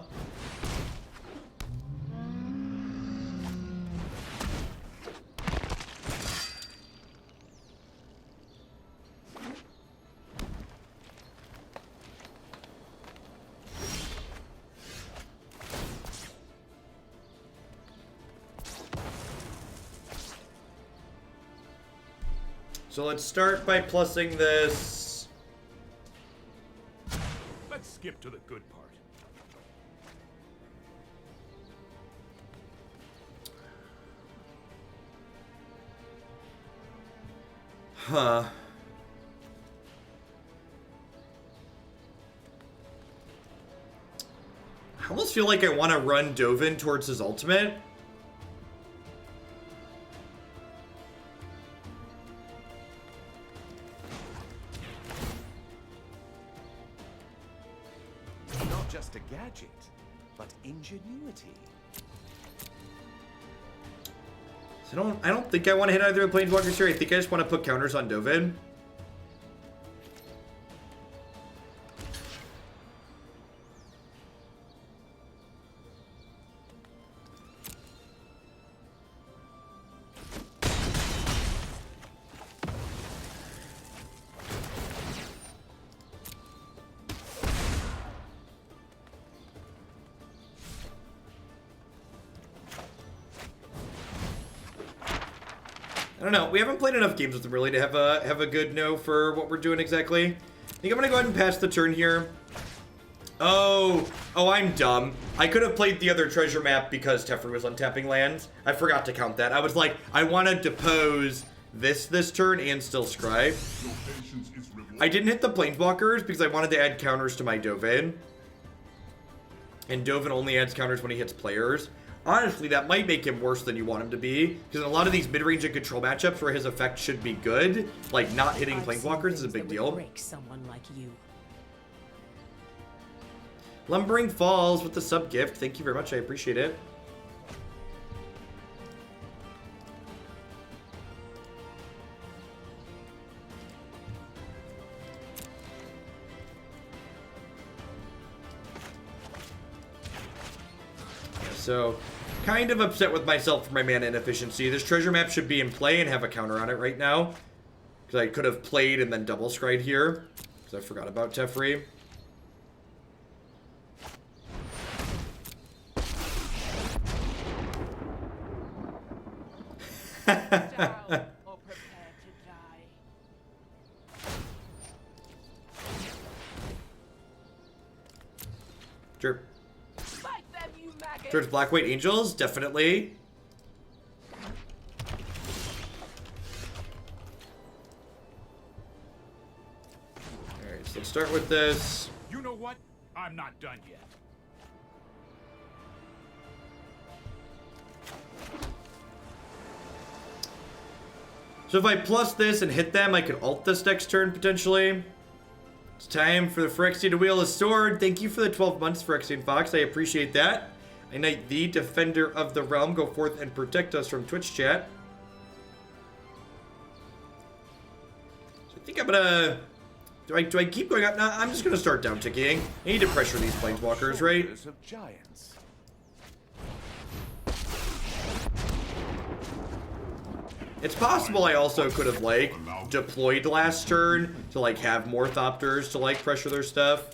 So let's start by plussing this. Let's skip to the good part. Huh. I almost feel like I want to run Dovin towards his ultimate. Not just a gadget, but ingenuity. So I don't think I want to hit either of the Planeswalkers here. I think I just want to put counters on Dovin. I don't know. We haven't played enough games with them really to have a good know for what we're doing exactly. I think I'm gonna go ahead and pass the turn here. Oh, I'm dumb. I could have played the other treasure map because Teferi was untapping lands. I forgot to count that. I was like, I want to depose this turn and still scribe. I didn't hit the Planeswalkers because I wanted to add counters to my Dovin. And Dovin only adds counters when he hits players. Honestly, that might make him worse than you want him to be, because in a lot of these mid-range and control matchups where his effect should be good, like not hitting Planeswalkers is a big deal. Break someone like you. Lumbering Falls with the sub gift. Thank you very much. I appreciate it. So, kind of upset with myself for my mana inefficiency. This treasure map should be in play and have a counter on it right now. Because I could have played and then double scryed here. Because I forgot about Teferi. Down or prepare to die. Sure. Fight them, you maggots! Towards Black White Angels, definitely. Alright, so let's start with this. You know what? I'm not done yet. So if I plus this and hit them, I could ult this next turn, potentially. It's time for the Phyrexian to wield a sword. Thank you for the 12 months, Phyrexian Fox. I appreciate that. I knight thee, defender of the realm. Go forth and protect us from Twitch chat. So I think I'm gonna... Do I keep going up? No, I'm just gonna start down ticking. I need to pressure these planeswalkers, right? Shoulders of giants. It's possible I also could have, like, deployed last turn to, like, have more Thopters to, like, pressure their stuff.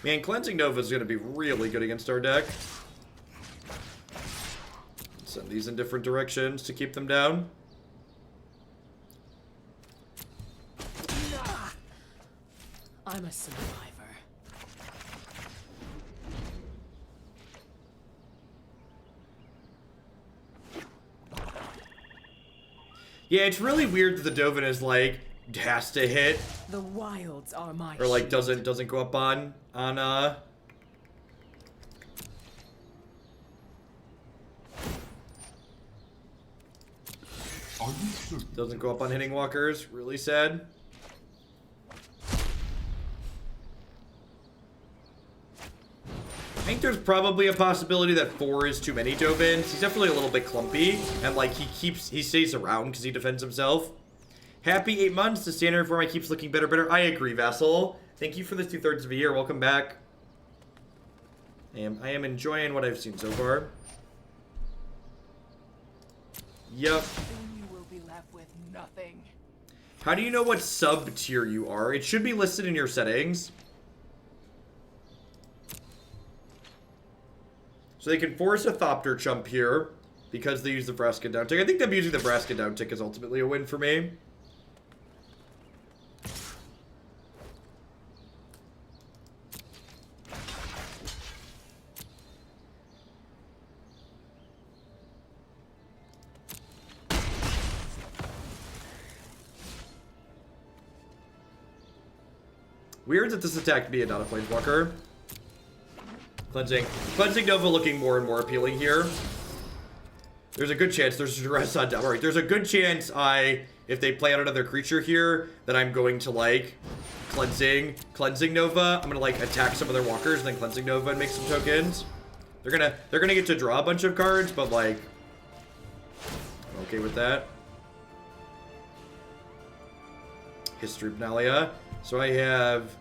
Man, Cleansing Nova is going to be really good against our deck. Send these in different directions to keep them down. I'm a survivor. Yeah, it's really weird that the Dovin is, like, has to hit. The wilds are my Or, like, shield. doesn't go up on Are you certain? doesn't go up on hitting walkers. Really sad. I think there's probably a possibility that 4 is too many Dovins. He's definitely a little bit clumpy, and like he stays around because he defends himself. Happy 8 months. The standard format keeps looking better. I agree, Vassal. Thank you for the 2/3 of a year. Welcome back. I am enjoying what I've seen so far. Yep. Soon you will be left with nothing. How do you know what sub tier you are? It should be listed in your settings. So they can force a Thopter chump here because they use the Vraska down tick. I think them using the Vraska down tick is ultimately a win for me. Weird that this attacked me and not a Planeswalker. Cleansing Nova looking more and more appealing here. There's a good chance there's duress on Alright, there's a good chance if they play out another creature here, that I'm going to like Cleansing Nova. I'm gonna like attack some of their walkers and then Cleansing Nova and make some tokens. They're gonna get to draw a bunch of cards, but like I'm okay with that. History of Benalia. So I have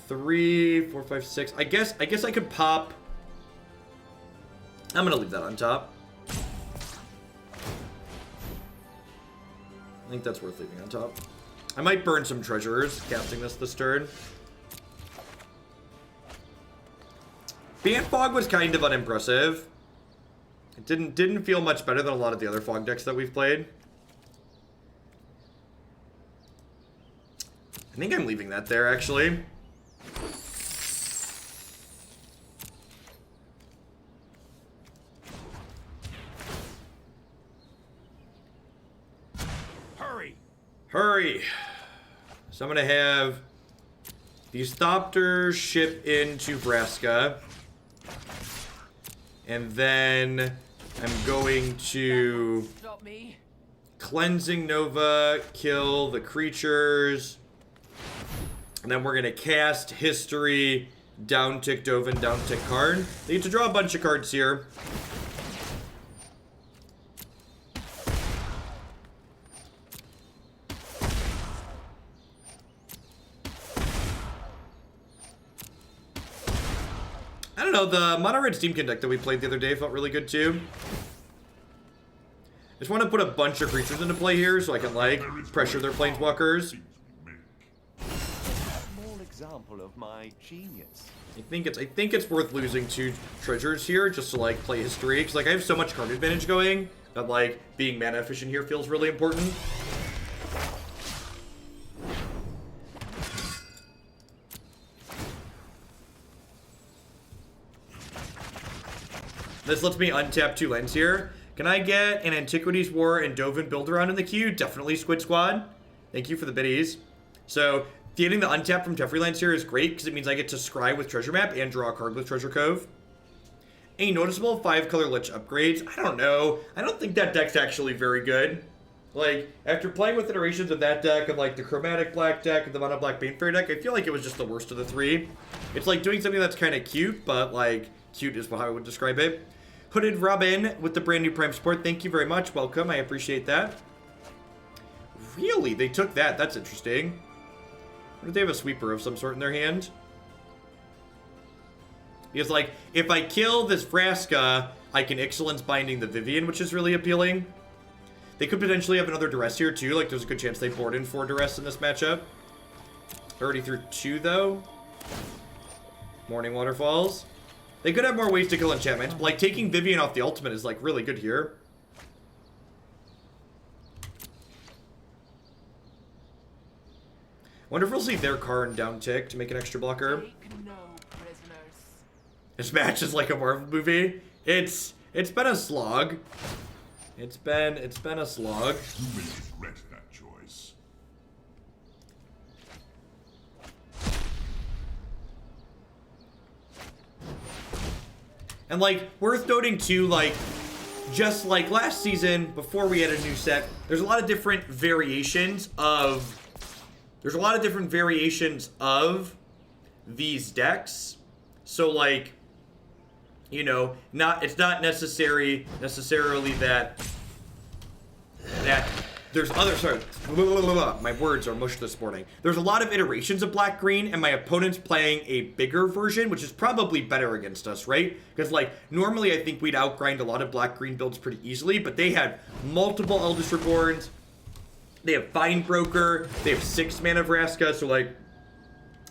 3, 4, 5, 6. I guess I could pop. I'm gonna leave that on top. I think that's worth leaving on top. I might burn some treasures casting this turn. Bant Fog was kind of unimpressive. It didn't feel much better than a lot of the other fog decks that we've played. I think I'm leaving that there, actually. Hurry! So I'm gonna have these Thopters ship into Vraska. And then I'm going to Stop me. Cleansing Nova, kill the creatures. And then we're gonna cast History, down tick Dovin, down tick Karn. They get to draw a bunch of cards here. I don't know, the Mono Red Steamkin deck that we played the other day felt really good too. I just want to put a bunch of creatures into play here so I can, like, pressure their planeswalkers. Things we make. Small example of my genius. I think it's worth losing 2 treasures here just to, like, play history. Because, like, I have so much card advantage going that, like, being mana efficient here feels really important. This lets me untap 2 lands here. Can I get an Antiquities War and Dovin build around in the queue? Definitely, Squid Squad. Thank you for the biddies. So, getting the untap from Teferi lands here is great because it means I get to scry with Treasure Map and draw a card with Treasure Cove. Any noticeable 5-color Lich upgrades? I don't know. I don't think that deck's actually very good. Like, after playing with iterations of that deck and, like, the Chromatic Black deck and the Mono Black Banefairy deck, I feel like it was just the worst of the 3. It's like doing something that's kind of cute, but, like, cute is how I would describe it. Hooded Robin with the brand new Prime support. Thank you very much. Welcome. I appreciate that. Really? They took that. That's interesting. Or do they have a sweeper of some sort in their hand? Because, like, if I kill this Vraska, I can Ixalan's Binding the Vivian, which is really appealing. They could potentially have another Duress here, too. Like, there's a good chance they board in 4 Duress in this matchup. Already through 2, though. Morning Waterfalls. They could have more ways to kill enchantments, but, like, taking Vivian off the ultimate is, like, really good here. Wonder if we'll see their Karn down tick to make an extra blocker. Take no prisoners. This match is like a Marvel movie. It's been a slog. It's been a slog. You may regret that choice. And, like, worth noting too, like, just like last season, before we had a new set, there's a lot of different variations of these decks. So, like, you know, it's not necessarily that there's other, sorry, my words are mush this morning. There's a lot of iterations of black-green, and my opponent's playing a bigger version, which is probably better against us, right? Because, like, normally I think we'd outgrind a lot of black-green builds pretty easily, but they had multiple Eldest Reborns, they have Find Broker, they have 6 mana Vraska, so, like,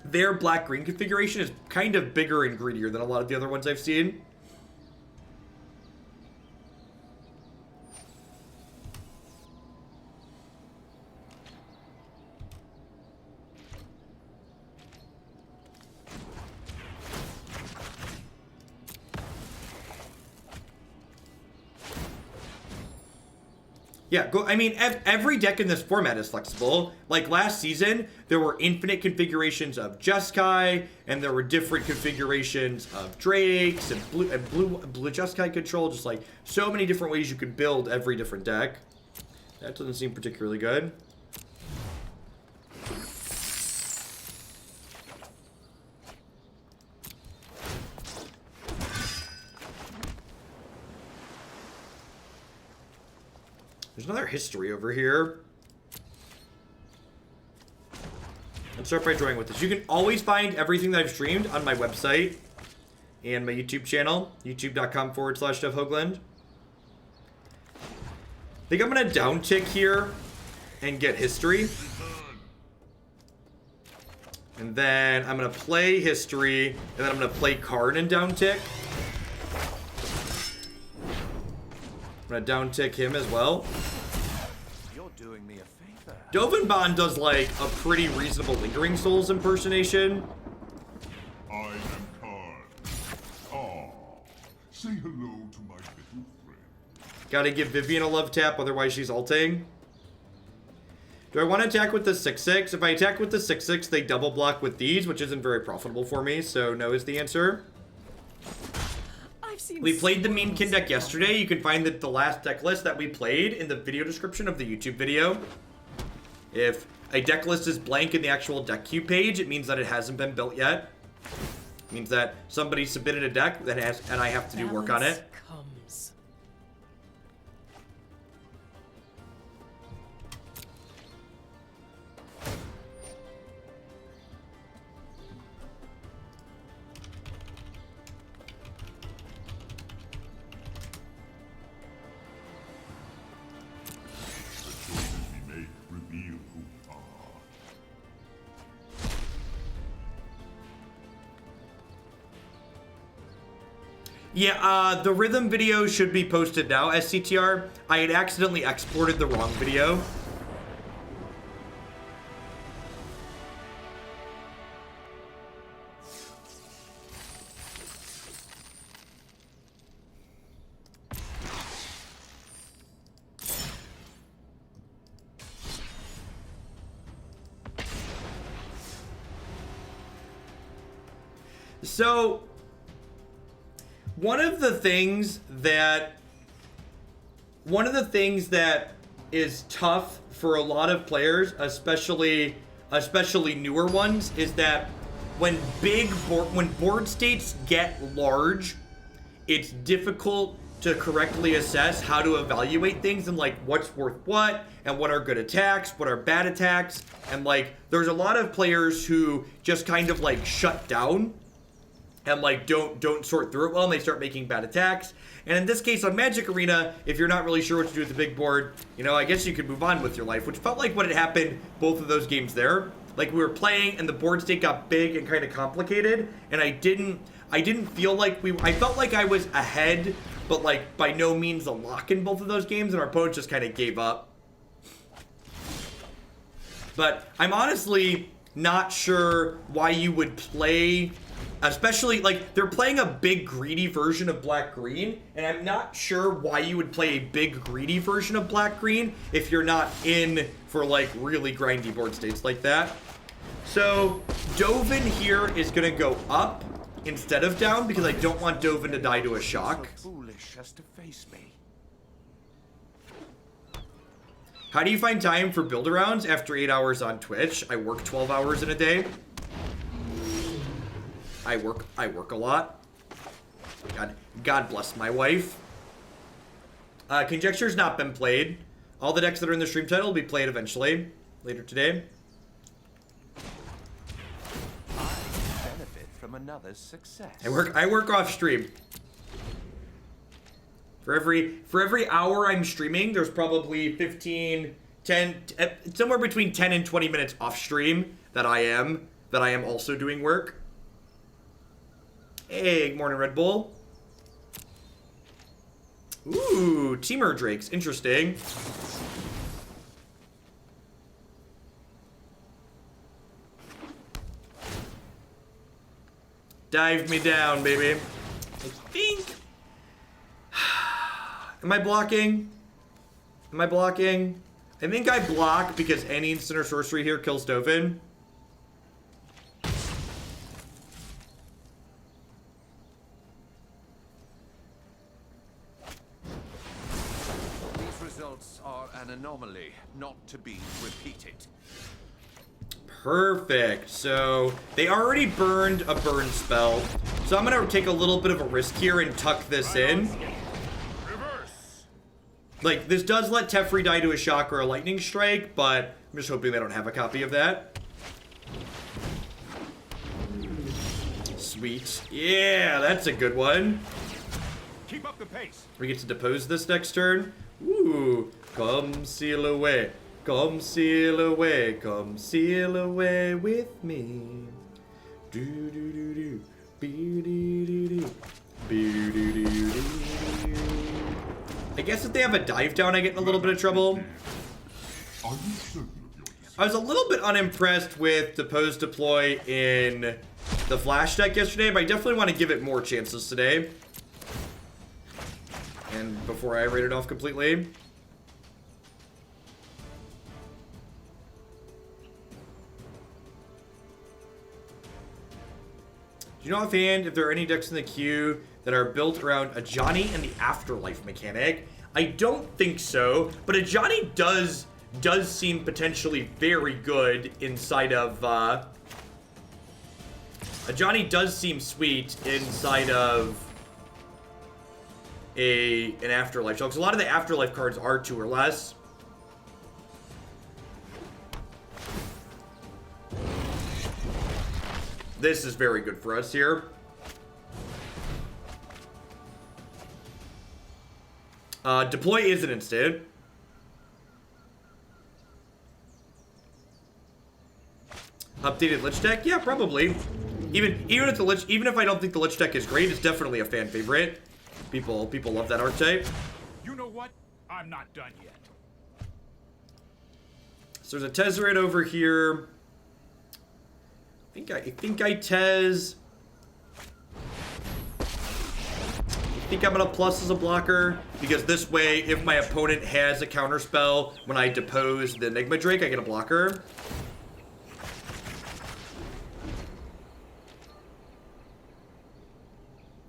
their black-green configuration is kind of bigger and greedier than a lot of the other ones I've seen. Yeah, I mean, every deck in this format is flexible. Like last season, there were infinite configurations of Jeskai, and there were different configurations of Drakes and blue Jeskai control. Just like so many different ways you could build every different deck. That doesn't seem particularly good. There's another history over here. Let's start by drawing with this. You can always find everything that I've streamed on my website and my YouTube channel, youtube.com/DevHoagland. I think I'm going to downtick here and get history. And then I'm going to play history, and then I'm going to play Karn and downtick. I'm going to downtick him as well. You're doing me a favor. Dovin Bond does, like, a pretty reasonable Lingering Souls impersonation. I am Karn. Ah, say hello to my little friend. Gotta give Vivian a love tap, otherwise she's ulting. Do I want to attack with the 6/6? If I attack with the 6/6, they double block with these, which isn't very profitable for me, so no is the answer. We played the Meankin deck yesterday. You can find the last deck list that we played in the video description of the YouTube video. If a deck list is blank in the actual deck queue page, it means that it hasn't been built yet. It means that somebody submitted a deck that has, and I have to do work on it. Comes. Yeah, the rhythm video should be posted now, SCTR. I had accidentally exported the wrong video. So, one of the things that is tough for a lot of players, especially newer ones, is that when board states get large, it's difficult to correctly assess how to evaluate things and like what's worth what and what are good attacks, what are bad attacks, and like there's a lot of players who just kind of like shut down and like don't sort through it well, and they start making bad attacks. And in this case on Magic Arena, if you're not really sure what to do with the big board, you know, I guess you could move on with your life, which felt like what had happened both of those games there. Like we were playing and the board state got big and kind of complicated, and I didn't feel like I felt like I was ahead, but like by no means a lock in both of those games, and our opponent just kind of gave up. But I'm honestly not sure why you would play, especially like they're playing a big greedy version of black-green, and I'm not sure why you would play a big greedy version of black-green if you're not in for like really grindy board states like that. So Dovin here is gonna go up instead of down because I don't want Dovin to die to a shock. So foolish as to face me. How do you find time for build-arounds after 8 hours on Twitch? I work 12 hours in a day. I work a lot. God bless my wife. Conjecture's not been played. All the decks that are in the stream title will be played eventually, later today. I benefit from another's success. I work off stream. For every hour I'm streaming, there's probably 10, somewhere between 10 and 20 minutes off stream that I am also doing work. Hey, good morning, Red Bull. Ooh, Temur Drakes, interesting. Dive me down, baby. I think. Am I blocking? Am I blocking? I think I block because any instant or sorcery here kills Dovin. These results are an anomaly, not to be repeated. Perfect. So they already burned a burn spell. So I'm gonna take a little bit of a risk here and tuck this in. Like, this does let Teferi die to a shock or a lightning strike, but I'm just hoping they don't have a copy of that. Sweet. Yeah, that's a good one. Keep up the pace. We get to depose this next turn. Ooh. Come sail away. Come sail away. Come sail away with me. Do do do do. Be do do do. Be do do do do. I guess if they have a dive down, I get in a little bit of trouble. Are you certain of your decision? I was a little bit unimpressed with Depose deploy in the Flash deck yesterday, but I definitely want to give it more chances today. And before I rate it off completely. Do you know offhand if there are any decks in the queue that are built around a Johnny and the Afterlife mechanic? I don't think so, but a Johnny does seem potentially very good inside of, a Johnny does seem sweet inside of an Afterlife. So, 'cause a lot of the Afterlife cards are 2 or less. This is very good for us here. Deploy is an instant. Updated Lich deck? Yeah, probably. Even if the Lich, even if I don't think the Lich deck is great, it's definitely a fan favorite. People love that archetype. You know what? I'm not done yet. So there's a Tezzeret over here. I think I Tez. I think I'm gonna plus as a blocker, because this way, if my opponent has a counterspell when I depose the Enigma Drake, I get a blocker.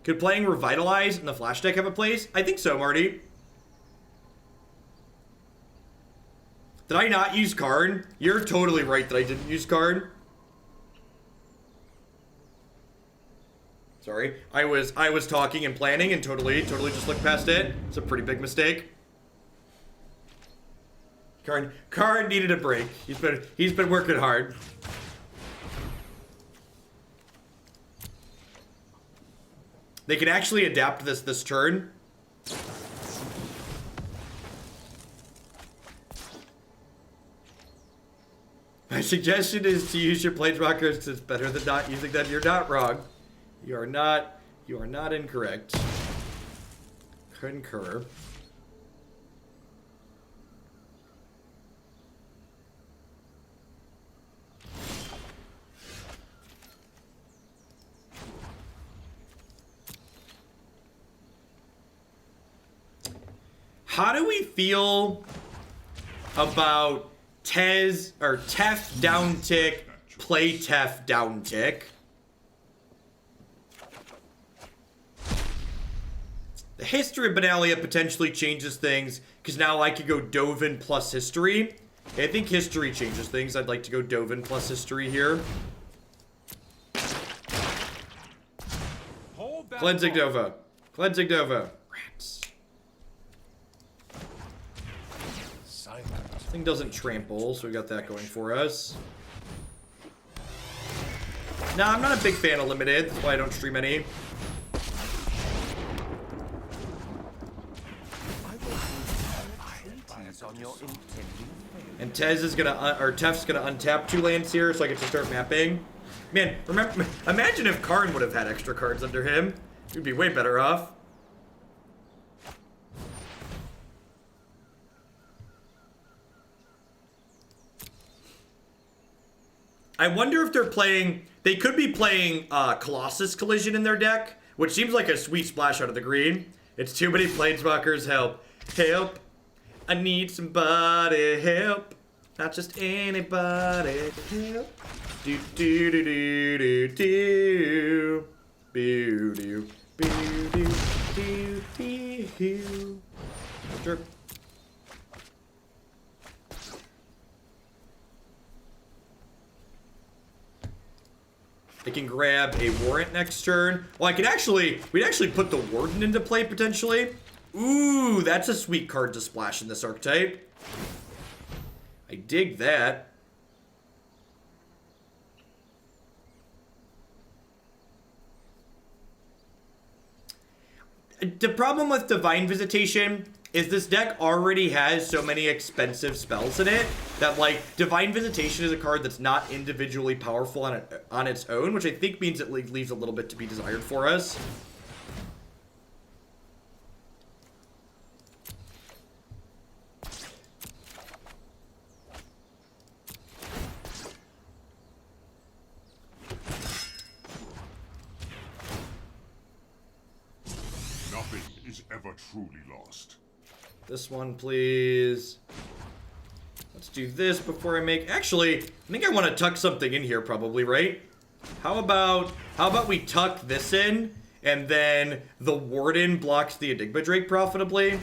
Could playing Revitalize in the Flash deck have a place? I think so, Marty. Did I not use Karn? You're totally right that I didn't use Karn. Sorry, I was talking and planning and totally just looked past it. It's a pretty big mistake. Karn needed a break. He's been working hard. They can actually adapt this turn. My suggestion is to use your Planeswalkers. It's better than not using them. You're not wrong. You are not incorrect. Concur. How do we feel about Tef down tick, play Tef down tick? The History of Benalia potentially changes things, because now I could go Dovin plus History. I think History changes things. I'd like to go Dovin plus History here. Cleansing Nova. Cleansing Nova. Rats. This thing doesn't trample, so we got that going for us. Nah, I'm not a big fan of Limited. That's why I don't stream any. And Tef's gonna untap 2 lands here, so I get to start mapping. Man, imagine if Karn would have had extra cards under him. We'd be way better off. I wonder if they're playing. They could be playing Colossus Collision in their deck, which seems like a sweet splash out of the green. It's too many Planeswalkers. Help! Help! I need somebody help, not just anybody help. Do do do do do do do do do do do. Sure. I can grab a Warrant next turn. Well, we'd actually put the Warden into play potentially. Ooh, that's a sweet card to splash in this archetype. I dig that. The problem with Divine Visitation is this deck already has so many expensive spells in it that, like, Divine Visitation is a card that's not individually powerful on its own, which I think means it leaves a little bit to be desired for us. Nothing is ever truly lost. This one, please. Let's do this before I make... Actually, I think I want to tuck something in here probably, right? How about we tuck this in, and then the Warden blocks the Enigma Drake profitably?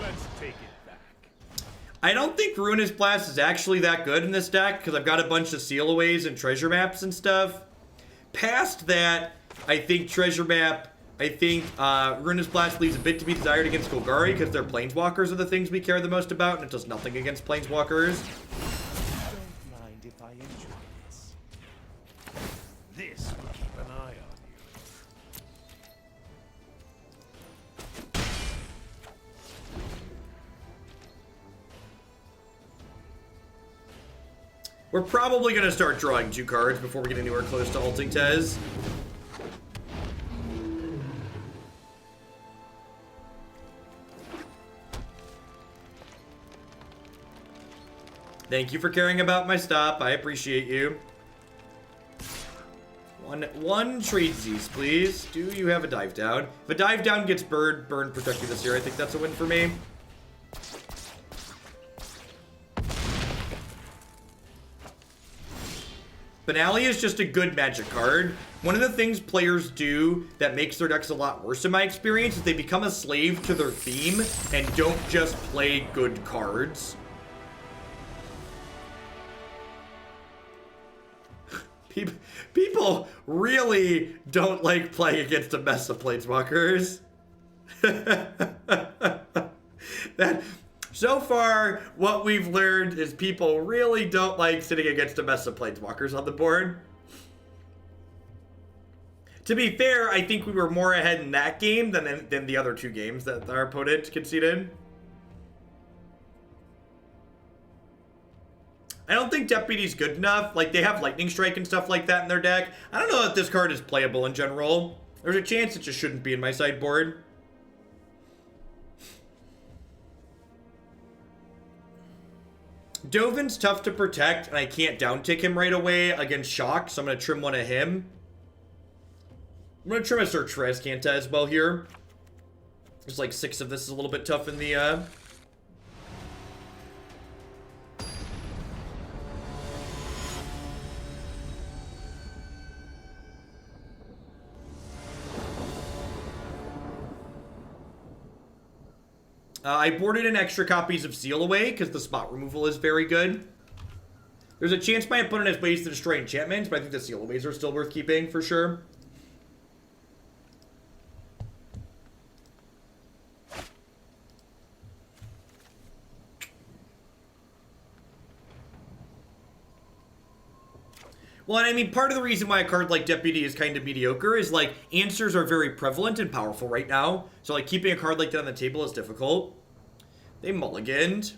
Let's take it back. I don't think Ruinous Blast is actually that good in this deck, because I've got a bunch of sealaways and treasure maps and stuff. Past that, I think treasure map, Ruinous Blast leaves a bit to be desired against Golgari, because their Planeswalkers are the things we care the most about, and it does nothing against Planeswalkers. Don't mind if I enjoy this. This will keep an eye on you. We're probably going to start drawing 2 cards before we get anywhere close to ulting Tez. Thank you for caring about my stop. I appreciate you. One tradesies, please. Do you have a dive down? If a dive down gets burn protected this year, I think that's a win for me. Benalia is just a good magic card. One of the things players do that makes their decks a lot worse in my experience is they become a slave to their theme and don't just play good cards. People really don't like playing against a mess of planeswalkers. So far, what we've learned is people really don't like sitting against a mess of planeswalkers on the board. To be fair, I think we were more ahead in that game than the other 2 games that our opponent conceded. I don't think Deputy's good enough. Like, they have Lightning Strike and stuff like that in their deck. I don't know if this card is playable in general. There's a chance it just shouldn't be in my sideboard. Dovin's tough to protect, and I can't downtick him right away against Shock, so I'm going to trim one of him. I'm going to trim a Search for Azcanta as well here. There's like 6 of this is a little bit tough in the... I boarded in extra copies of Seal Away because the spot removal is very good. There's a chance my opponent has ways to destroy enchantments, but I think the Seal Aways are still worth keeping for sure. Well, and I mean, part of the reason why a card like Deputy is kind of mediocre is, like, answers are very prevalent and powerful right now. So, like, keeping a card like that on the table is difficult. They mulliganed.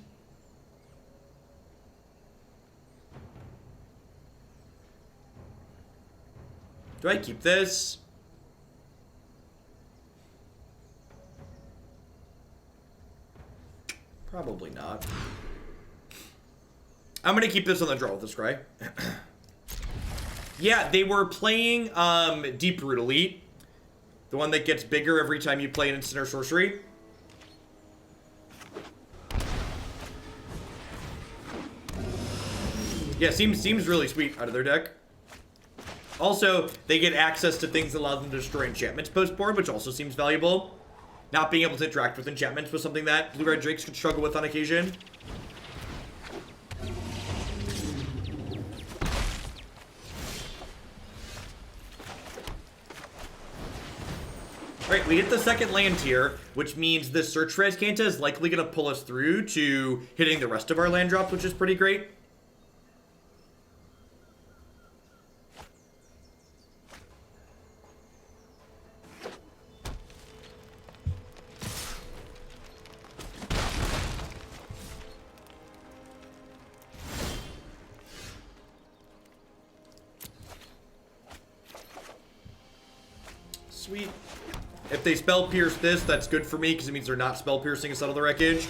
Do I keep this? Probably not. I'm going to keep this on the draw with this Scry. Yeah, they were playing Deep Root Elite. The one that gets bigger every time you play an instant or sorcery. Yeah, seems really sweet out of their deck. Also, they get access to things that allow them to destroy enchantments post-board, which also seems valuable. Not being able to interact with enchantments was something that Blue-Red Drakes could struggle with on occasion. Alright, we hit the second land here, which means this Search for Azcanta is likely going to pull us through to hitting the rest of our land drops, which is pretty great. Sweet. If they spell pierce this, that's good for me because it means they're not spell piercing a Settle the Wreckage.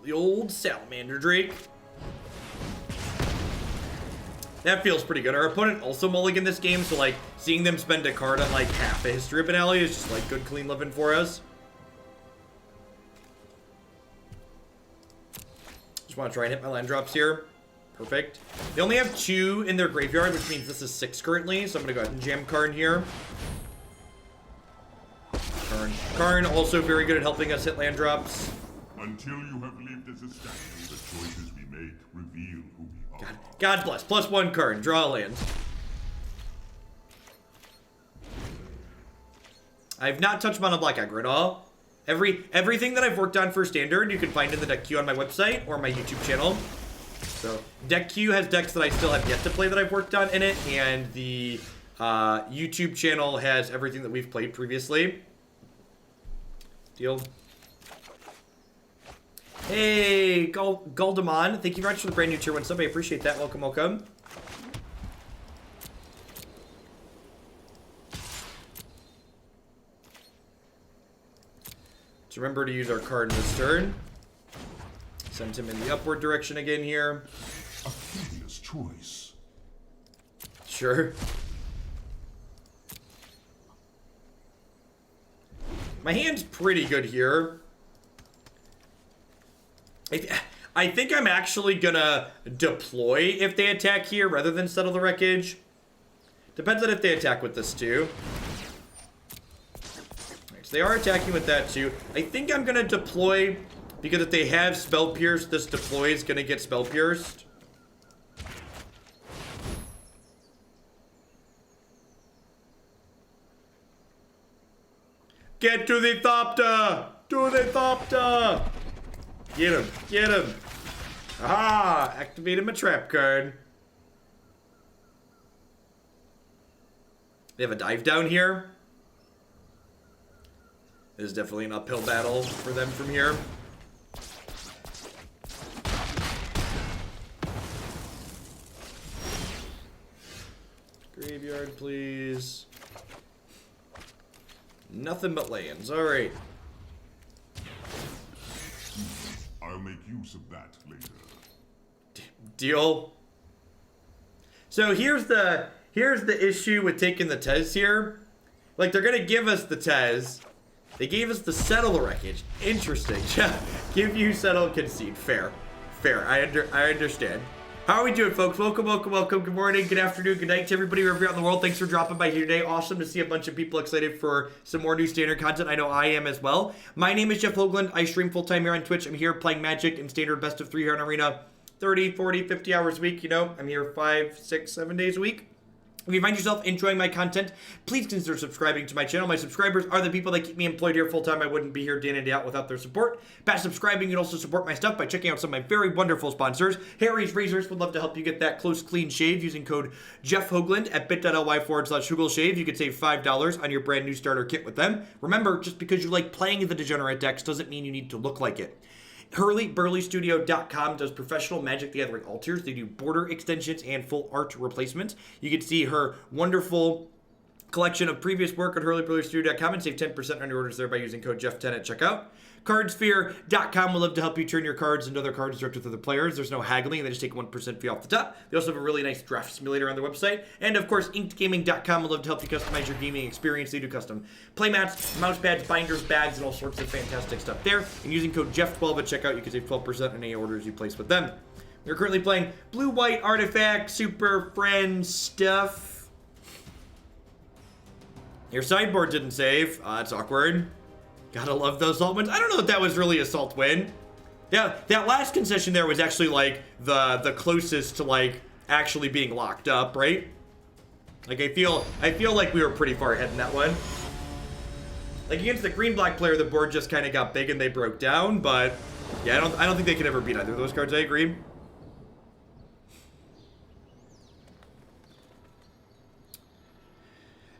The old Salamander Drake. That feels pretty good. Our opponent also mulliganed this game, so like seeing them spend a card on like half a History of Benalia is just like good clean living for us. Want to try and hit my land drops here. Perfect. They only have 2 in their graveyard, which means this is 6 currently, so I'm going to go ahead and jam Karn here. Karn also very good at helping us hit land drops. Until you have lived as a statue, the choices we make reveal who we are. God bless. +1 Karn. Draw a land. I have not touched mono black aggro at all. Everything that I've worked on for Standard, you can find in the deck queue on my website or my YouTube channel. So, deck queue has decks that I still have yet to play that I've worked on in it, and the YouTube channel has everything that we've played previously. Deal. Hey, Goldemon, thank you very much for the brand new tier 1 sub. I appreciate that. Welcome, welcome. Let's remember to use our card in this turn. Send him in the upward direction again here. A curious choice. Sure. My hand's pretty good here. I think I'm actually gonna deploy if they attack here rather than Settle the Wreckage. Depends on if they attack with this too. Alright, so they are attacking with that too. I think I'm gonna deploy because if they have Spell Pierce, this deploy is gonna get Spell Pierced. Get to the Thopter! To the Thopter! Get him! Get him! Ah! Activated my trap card. They have a dive down here. This is definitely an uphill battle for them from here. Graveyard, please. Nothing but lands. Alright. I'll make use of that later. Deal. So here's the issue with taking the Tez here. Like, they're gonna give us the Tez. They gave us the Settle the Wreckage. Interesting. Give you Settle, concede. Fair. Fair. I understand. How are we doing, folks? Welcome, welcome, welcome. Good morning, good afternoon, good night to everybody wherever you're out in the world. Thanks for dropping by here today. Awesome to see a bunch of people excited for some more new standard content. I know I am as well. My name is Jeff Hoagland. I stream full-time here on Twitch. I'm here playing Magic in standard best of 3 here on Arena. 30, 40, 50 hours a week, you know. I'm here 5, 6, 7 days a week. If you find yourself enjoying my content, please consider subscribing to my channel. My subscribers are the people that keep me employed here full-time. I wouldn't be here day in and day out without their support. By subscribing, you can also support my stuff by checking out some of my very wonderful sponsors. Harry's Razors would love to help you get that close, clean shave using code Jeff Hoagland at bit.ly/HoogleShave. You could save $5 on your brand new starter kit with them. Remember, just because you like playing the Degenerate decks doesn't mean you need to look like it. HurleyBurleyStudio.com does professional Magic the Gathering altars. They do border extensions and full art replacements. You can see her wonderful collection of previous work at HurleyBurleyStudio.com and save 10% on your orders there by using code Jeff10 at checkout. Cardsphere.com will love to help you turn your cards into other cards directly to the players. There's no haggling. They just take 1% fee off the top. They also have a really nice draft simulator on their website. And, of course, InkedGaming.com will love to help you customize your gaming experience. They do custom playmats, mouse pads, binders, bags, and all sorts of fantastic stuff there. And using code Jeff12 at checkout, you can save 12% on any orders you place with them. We're currently playing Blue-White Artifact, Super Friends stuff. Your sideboard didn't save. That's awkward. Gotta love those Assault wins. I don't know if that was really Assault win. Yeah, that last concession there was actually like the closest to like actually being locked up, right? Like I feel like we were pretty far ahead in that one. Like against the green-black player, the board just kind of got big and they broke down, but yeah, I don't think they could ever beat either of those cards. I agree.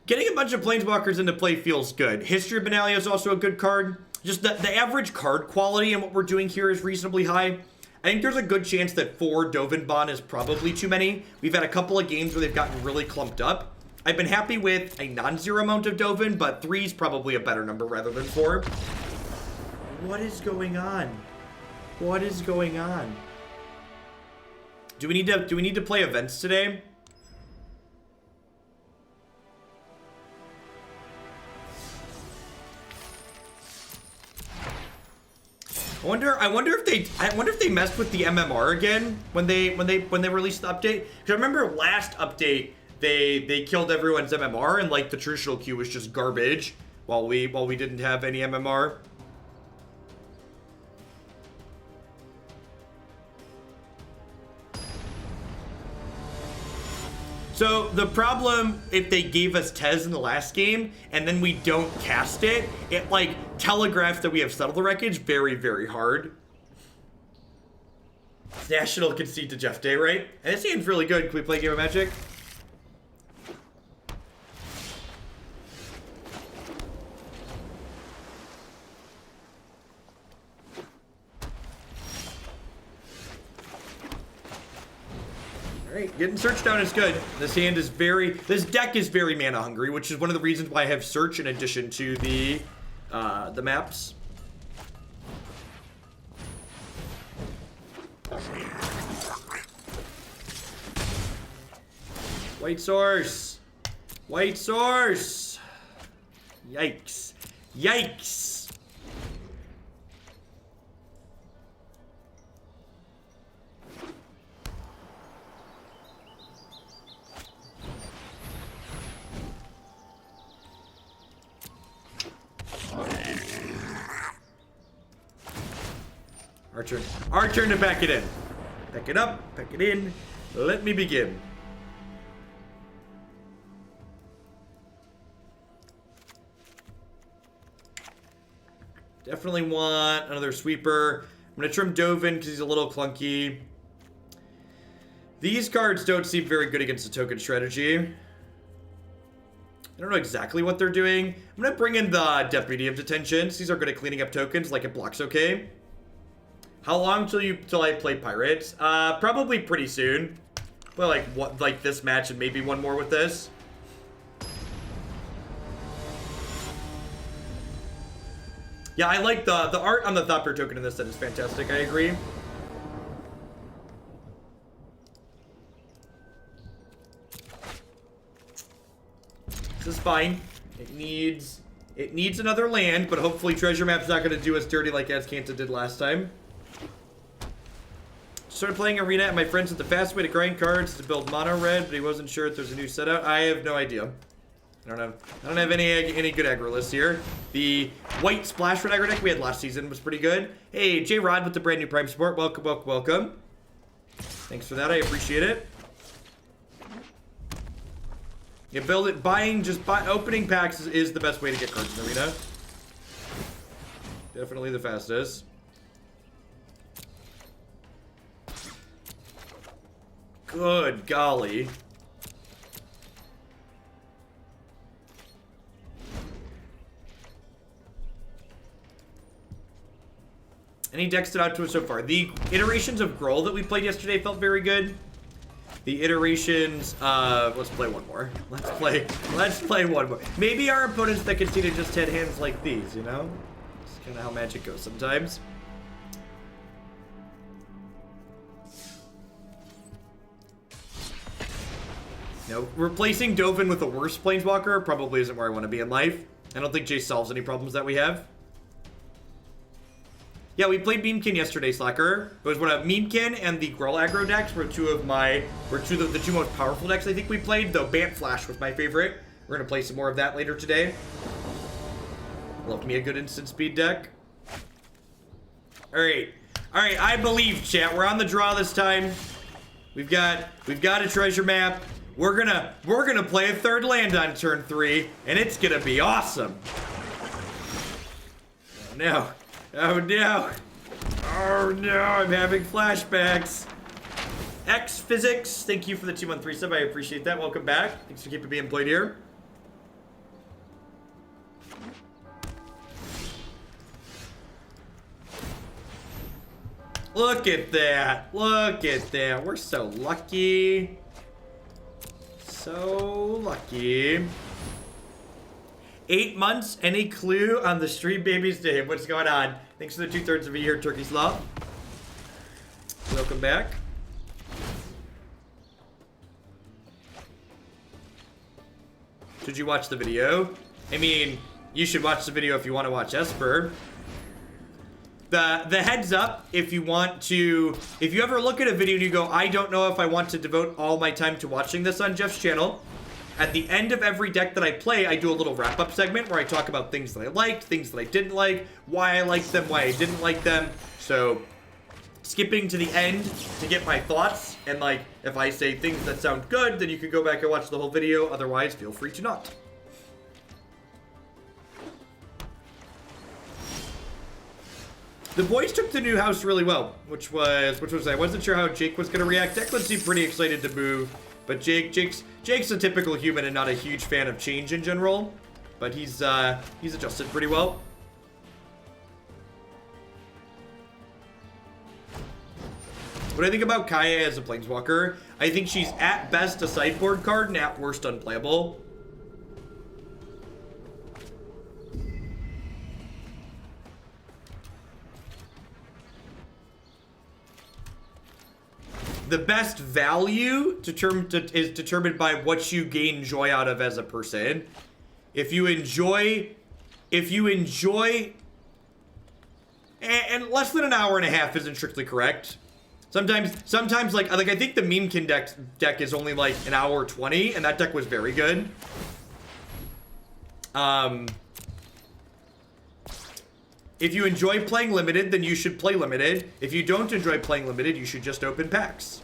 Getting a bunch of Planeswalkers into play feels good. History of Benalia is also a good card. Just the average card quality and what we're doing here is reasonably high. I think there's a good chance that 4 Dovin Bond is probably too many. We've had a couple of games where they've gotten really clumped up. I've been happy with a non-zero amount of Dovin, but 3 is probably a better number rather than 4. What is going on? What is going on? Do we need to play events today? I wonder if they messed with the MMR again when they released the update. Because I remember last update they killed everyone's MMR and like the traditional queue was just garbage while we didn't have any MMR. So the problem, if they gave us Tez in the last game and then we don't cast it, it like telegraphs that we have Settle the Wreckage very, very hard. It's National Concede to Jeff Day, right? And this hand's really good. Can we play a game of Magic? Alright, getting search down is good. This deck is very mana hungry, which is one of the reasons why I have search in addition to the maps. White source! White source! Yikes. Yikes! Our turn to pack it in. Pack it up, pack it in. Let me begin. Definitely want another sweeper. I'm going to trim Dovin because he's a little clunky. These cards don't seem very good against the token strategy. I don't know exactly what they're doing. I'm going to bring in the Deputy of Detentions. These are good at cleaning up tokens, like it blocks okay. How long till I play Pirates? Probably pretty soon. Play like this match and maybe one more with this. Yeah, I like the art on the Thopter token in this set is fantastic. I agree. This is fine. It needs another land, but hopefully Treasure Map's not going to do us dirty like Azcanta did last time. Started playing Arena, and my friend said the fast way to grind cards is to build mono red, but he wasn't sure if there's a new set out. I have no idea. I don't have any good aggro lists here. The white splash red aggro deck we had last season was pretty good. Hey, J Rod with the brand new Prime support. Welcome, welcome, welcome. Thanks for that. I appreciate it. Yeah, build it. Opening packs is the best way to get cards in Arena. Definitely the fastest. Good golly. Any decks stood out to us so far? The iterations of Grohl that we played yesterday felt very good. The iterations of... Let's play one more. Let's play one more. Maybe our opponents that conceded just had hands like these, you know? It's kind of how Magic goes sometimes. Now, replacing Dovin with a worse Planeswalker probably isn't where I want to be in life. I don't think Jace solves any problems that we have. Yeah, we played Memekin yesterday, Slacker. It was one of Memekin and the Gruul aggro decks were two of the two most powerful decks I think we played, though Bant Flash was my favorite. We're going to play some more of that later today. Loved me a good instant speed deck. Alright, I believe, chat. We're on the draw this time. We've got a treasure map. We're gonna play a third land on turn 3, and it's gonna be awesome. Oh no. Oh no. Oh no, I'm having flashbacks. X Physics, thank you for the 213 sub. I appreciate that. Welcome back. Thanks for keeping me employed here. Look at that. Look at that. We're so lucky. So lucky. 8 months. Any clue on the Street Babies Day? What's going on? Thanks for the 2/3 of a year, Turkey's Love. Welcome back. Did you watch the video? I mean, you should watch the video if you want to watch Esper. The heads up, if you ever look at a video and you go, I don't know if I want to devote all my time to watching this on Jeff's channel, at the end of every deck that I play, I do a little wrap-up segment where I talk about things that I liked, things that I didn't like, why I liked them, why I didn't like them. So, skipping to the end to get my thoughts, and like, if I say things that sound good, then you can go back and watch the whole video, otherwise feel free to not. The boys took the new house really well, which was I wasn't sure how Jake was gonna react. Declan seemed pretty excited to move, but Jake's a typical human and not a huge fan of change in general, but he's adjusted pretty well. What I think about Kaya as a Planeswalker, I think she's at best a sideboard card and at worst unplayable. The best value is determined by what you gain joy out of as a person. If you enjoy, and less than an hour and a half isn't strictly correct. Sometimes like I think the Memekin deck is only like an hour 20, and that deck was very good. If you enjoy playing limited, then you should play limited. If you don't enjoy playing limited, you should just open packs.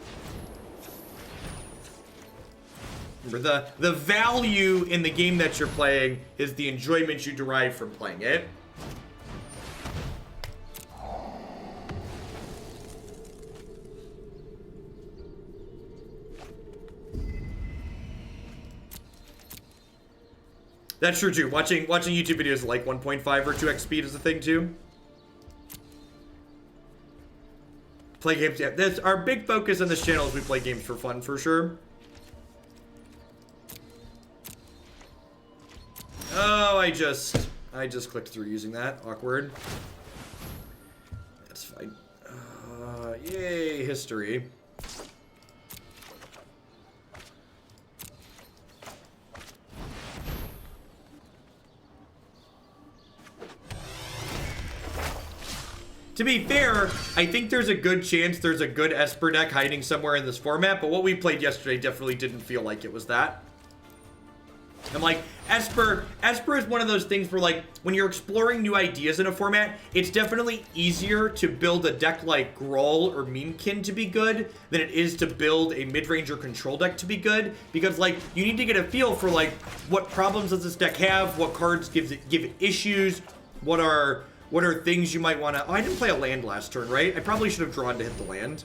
Remember, the value in the game that you're playing is the enjoyment you derive from playing it. That's true too. Watching YouTube videos at like 1.5 or 2x speed is a thing too. Play games, yeah. That's our big focus on this channel is we play games for fun for sure. Oh, I just clicked through using that. Awkward. That's fine. Yay, history. To be fair, I think there's a good chance there's a good Esper deck hiding somewhere in this format, but what we played yesterday definitely didn't feel like it was that. I'm like, Esper is one of those things where, like, when you're exploring new ideas in a format, it's definitely easier to build a deck like Gruul or Memekin to be good than it is to build a mid-range or control deck to be good, because, like, you need to get a feel for, like, what problems does this deck have, what cards give it issues, what are things you might want to... Oh, I didn't play a land last turn, right? I probably should have drawn to hit the land.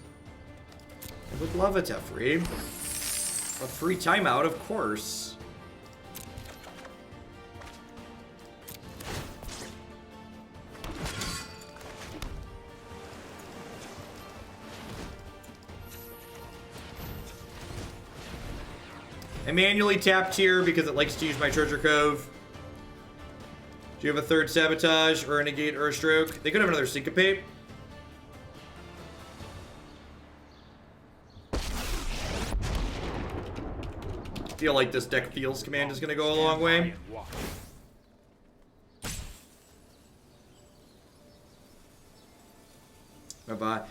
I would love a Teferi. A free timeout, of course. I manually tapped here because it likes to use my treasure cove. Do you have a third sabotage or a negate or a stroke? They could have another syncopate. Feel like this deck feels command is going to go a long way.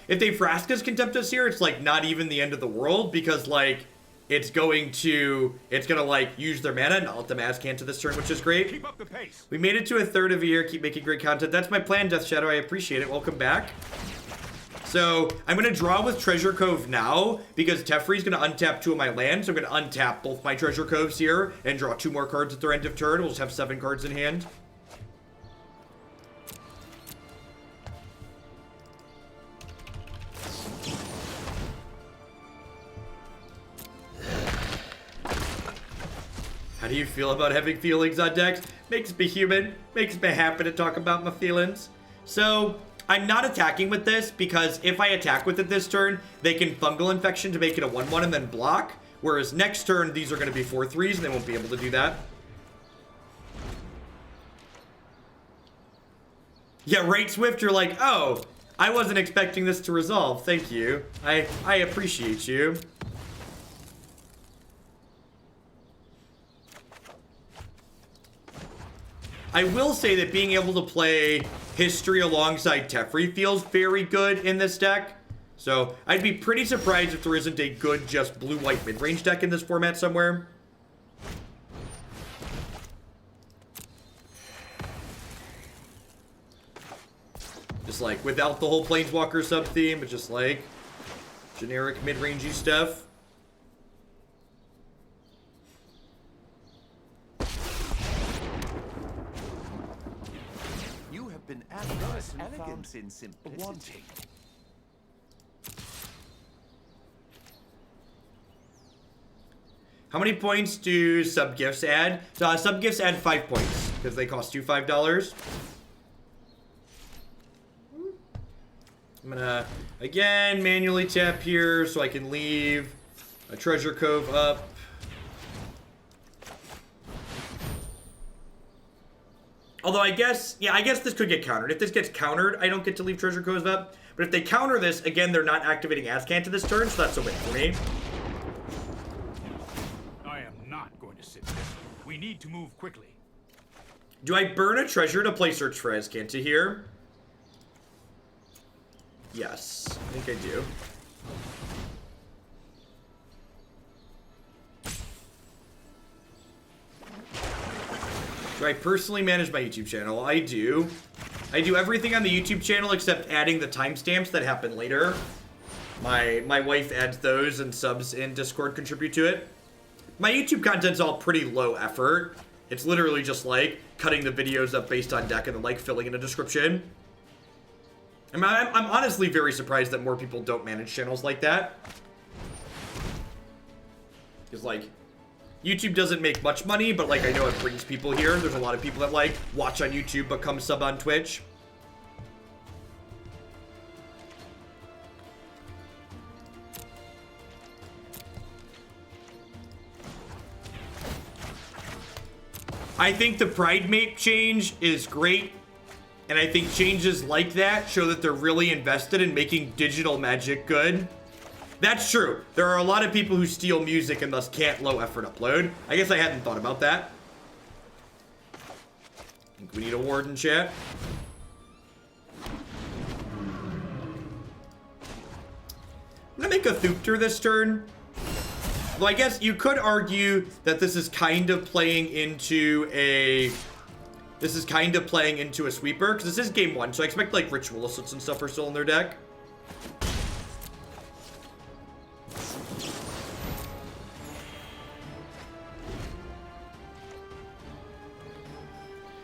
If they Vraska's Contempt us here, it's like not even the end of the world, because like it's gonna like use their mana and not let them Azcanta this turn, which is great. Keep up the pace. We made it to a third of a year. Keep making great content. That's my plan, Death Shadow. I appreciate it. Welcome back. So I'm gonna draw with Treasure Cove now because Teferi's gonna untap 2 of my lands. So I'm gonna untap both my Treasure Coves here and draw 2 more cards at their end of turn. We'll just have 7 cards in hand. How do you feel about having feelings on decks? Makes me human. Makes me happy to talk about my feelings. So, I'm not attacking with this because if I attack with it this turn, they can Fungal Infection to make it a 1/1 and then block. Whereas next turn, these are going to be 4/3s and they won't be able to do that. Yeah, right, Swift, you're like, oh, I wasn't expecting this to resolve. Thank you. I appreciate you. I will say that being able to play History alongside Teferi feels very good in this deck. So I'd be pretty surprised if there isn't a good just blue-white mid-range deck in this format somewhere. Just like without the whole Planeswalker sub-theme, but just like generic mid-rangey stuff. Been adverse elegance in simplicity. How many points do sub-gifts add? So, sub-gifts add 5 points, because they cost you $5. I'm gonna, again, manually tap here so I can leave a treasure cove up. Although I guess, yeah, I guess this could get countered. If this gets countered, I don't get to leave treasure coves up. But if they counter this, again, they're not activating Azcanta this turn, so that's a win for me. I am not going to sit this. We need to move quickly. Do I burn a treasure to play Search for Azcanta here? Yes, I think I do. Do I personally manage my YouTube channel? I do. I do everything on the YouTube channel except adding the timestamps that happen later. My wife adds those, and subs in Discord contribute to it. My YouTube content's all pretty low effort. It's literally just like cutting the videos up based on deck and then like filling in a description. I mean, I'm honestly very surprised that more people don't manage channels like that. Because like, YouTube doesn't make much money, but like I know it brings people here. There's a lot of people that like watch on YouTube but come sub on Twitch. I think the Pride Mate change is great, and I think changes like that show that they're really invested in making digital magic good. That's true. There are a lot of people who steal music and thus can't low effort upload. I guess I hadn't thought about that. I think we need a Warden, chat. I'm gonna make a Thupter this turn. Though I guess you could argue that this is kind of playing into a... This is kind of playing into a sweeper, because this is game 1, so I expect like Ritualists and stuff are still in their deck.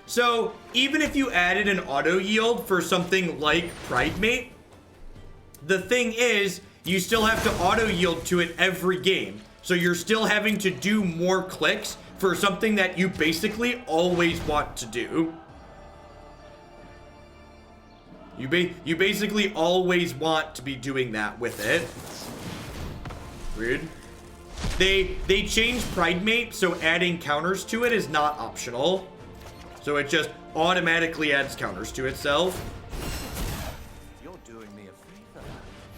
So, even if you added an auto yield for something like Pride Mate, the thing is, you still have to auto yield to it every game. So you're still having to do more clicks for something that you basically always want to do. You basically always want to be doing that with it. Weird. They changed Pride Mate, so adding counters to it is not optional. So it just automatically adds counters to itself. You're doing me a favor.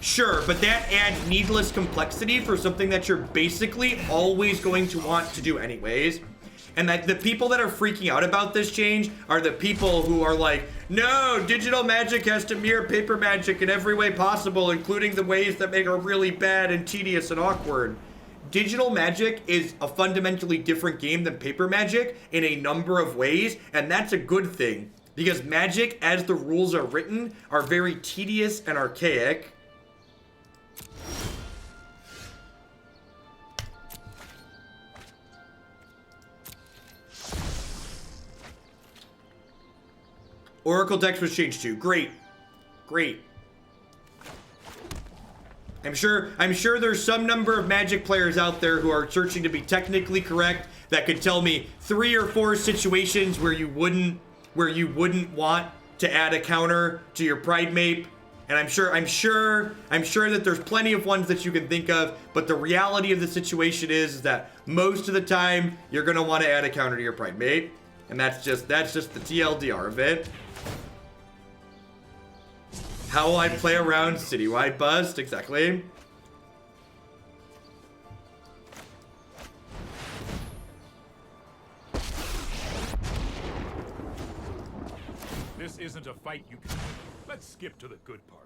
Sure, but that adds needless complexity for something that you're basically always going to want to do anyways. And that the people that are freaking out about this change are the people who are like, no, digital magic has to mirror paper magic in every way possible, including the ways that make it really bad and tedious and awkward. Digital magic is a fundamentally different game than paper magic in a number of ways, and that's a good thing. Because magic, as the rules are written, are very tedious and archaic. Oracle Dex was changed too. Great. Great. I'm sure there's some number of Magic players out there who are searching to be technically correct that could tell me 3 or 4 situations where you wouldn't want to add a counter to your Pride Mate. And I'm sure that there's plenty of ones that you can think of, but the reality of the situation is that most of the time you're gonna want to add a counter to your Pride Mate. And that's just the TLDR of it. How I play around citywide bust, exactly. This isn't a fight you can win. Let's skip to the good part.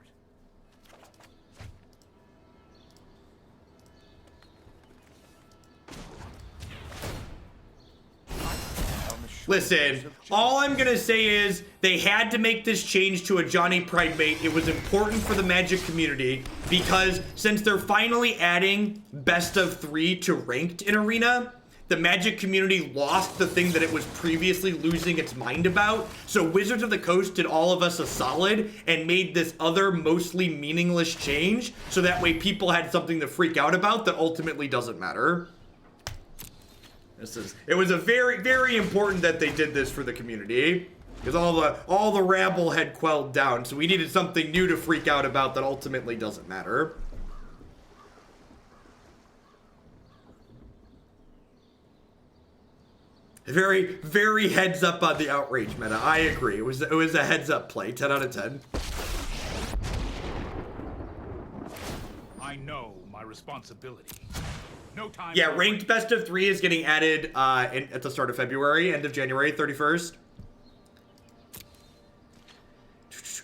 Listen, all I'm gonna say is they had to make this change to a Johnny Pride Mate. It was important for the Magic community because since they're finally adding best of 3 to ranked in Arena, the Magic community lost the thing that it was previously losing its mind about. So Wizards of the Coast did all of us a solid and made this other mostly meaningless change so that way people had something to freak out about that ultimately doesn't matter. It was a very, very important that they did this for the community. Because all the rabble had quelled down, so we needed something new to freak out about that ultimately doesn't matter. Very, very heads up on the outrage meta. I agree. It was a heads up play. 10 out of 10. I know my responsibility. No time. Yeah, ranked best of 3 is getting added at the start of February, end of January 31st.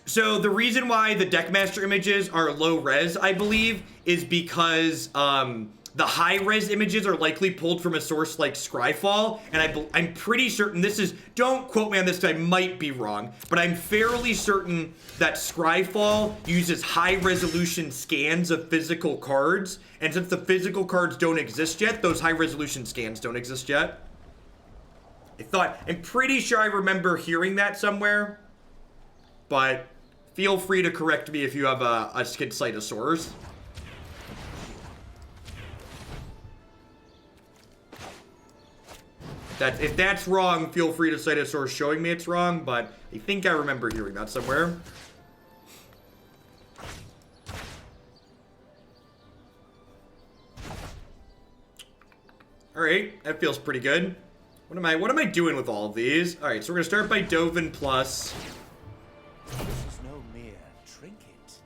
So the reason why the Deckmaster images are low res, I believe, is because the high res images are likely pulled from a source like Scryfall, and I'm pretty certain this is, don't quote me on this, I might be wrong, but I'm fairly certain that Scryfall uses high resolution scans of physical cards, and since the physical cards don't exist yet, those high resolution scans don't exist yet. I'm pretty sure I remember hearing that somewhere, but feel free to correct me if you have a skid site of source. If that's wrong, feel free to cite a source showing me it's wrong, but I think I remember hearing that somewhere. Alright, that feels pretty good. What am I doing with all of these? Alright, so we're gonna start by Dovin plus. This is no mere trinket.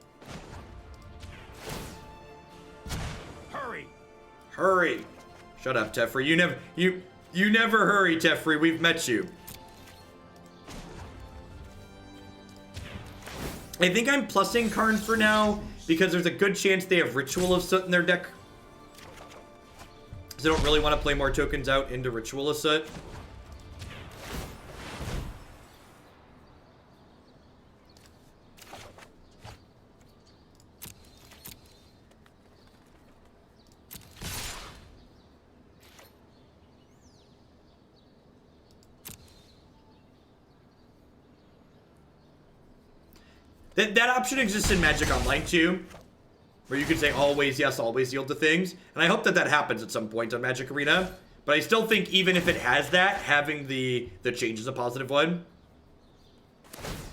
Hurry! Hurry! Shut up, Teferi. You never hurry, Teferi. We've met you. I think I'm plussing Karn for now because there's a good chance they have Ritual of Soot in their deck. Because I don't really want to play more tokens out into Ritual of Soot. That option exists in Magic Online too, where you can say always yes, always yield to things, and I hope that happens at some point on Magic Arena. But I still think even if it has that, having the change is a positive one.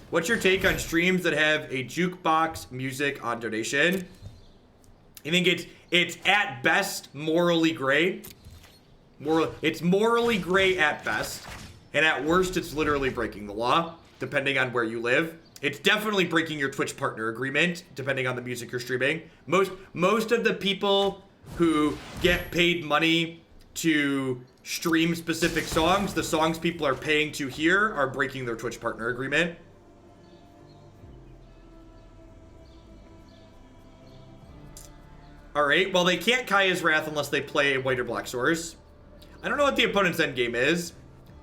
What's your take on streams that have a jukebox music on donation? I think it's at best morally gray. It's morally gray at best, and at worst it's literally breaking the law, depending on where you live. It's definitely breaking your Twitch partner agreement, depending on the music you're streaming. Most of the people who get paid money to stream specific songs, the songs people are paying to hear are breaking their Twitch partner agreement. Alright, well they can't Kaya's Wrath unless they play a white or black source. I don't know what the opponent's endgame is,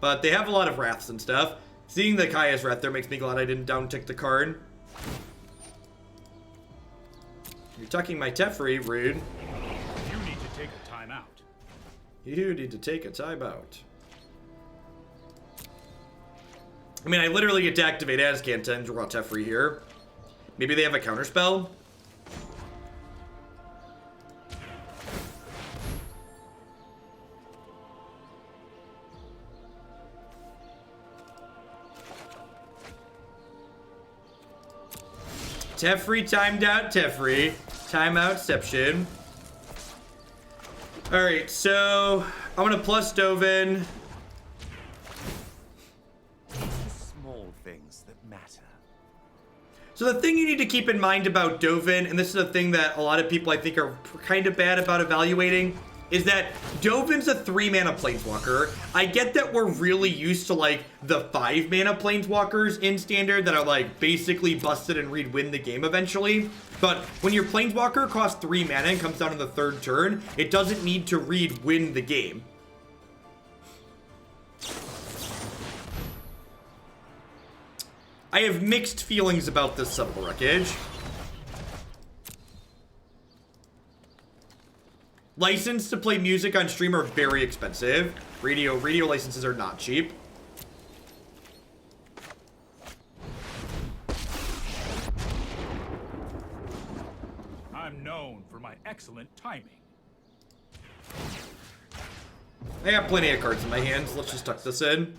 but they have a lot of Wraths and stuff. Seeing the Kaya's Wrath there makes me glad I didn't down-tick the Karn. You're tucking my Teferi, rude. You need to take a time out. You need to take a timeout. I mean, I literally get to activate Azcanta and draw Teferi here. Maybe they have a counterspell? Teferi timed out Teferi. Timeoutception. Alright, so I'm gonna plus Dovin. It's the small things that matter. So the thing you need to keep in mind about Dovin, and this is a thing that a lot of people I think are kind of bad about evaluating, is that Dovin's a 3-mana planeswalker. I get that we're really used to like the 5-mana planeswalkers in Standard that are like basically busted and win the game eventually. But when your planeswalker costs 3 mana and comes down in the 3rd turn, it doesn't need to win the game. I have mixed feelings about this Settle the Wreckage. License to play music on stream are very expensive. Radio licenses are not cheap. I'm known for my excellent timing. I have plenty of cards in my hands. Let's just tuck this in.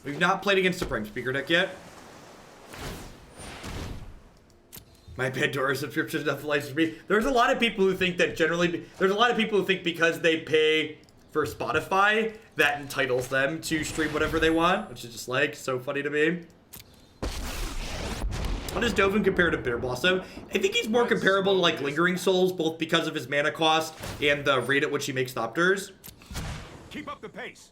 We've not played against the Prime Speaker deck yet. My Pandora subscription is enough license for me. There's a lot of people who think that generally, there's a lot of people who think because they pay for Spotify, that entitles them to stream whatever they want, which is just like so funny to me. How does Dovin compare to Bitter Blossom? I think he's more comparable to like Lingering Souls, both because of his mana cost and the rate at which he makes Thopters. Keep up the pace.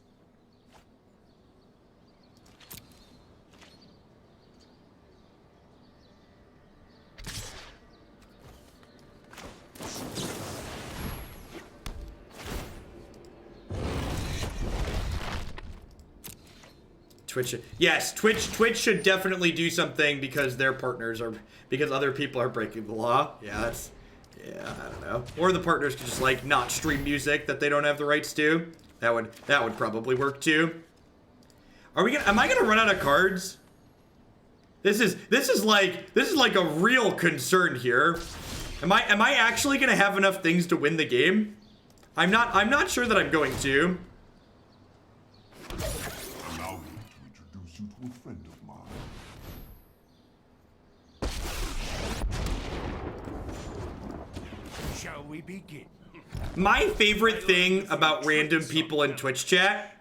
Twitch, yes, Twitch should definitely do something because their partners are, because other people are breaking the law. Yeah, I don't know. Or the partners could just like not stream music that they don't have the rights to. That would probably work too. Am I gonna run out of cards? This is like a real concern here. Am I actually gonna have enough things to win the game? I'm not sure that I'm going to. Allow me to introduce you to a friend of mine. Shall we begin? My favorite thing about random people in Twitch chat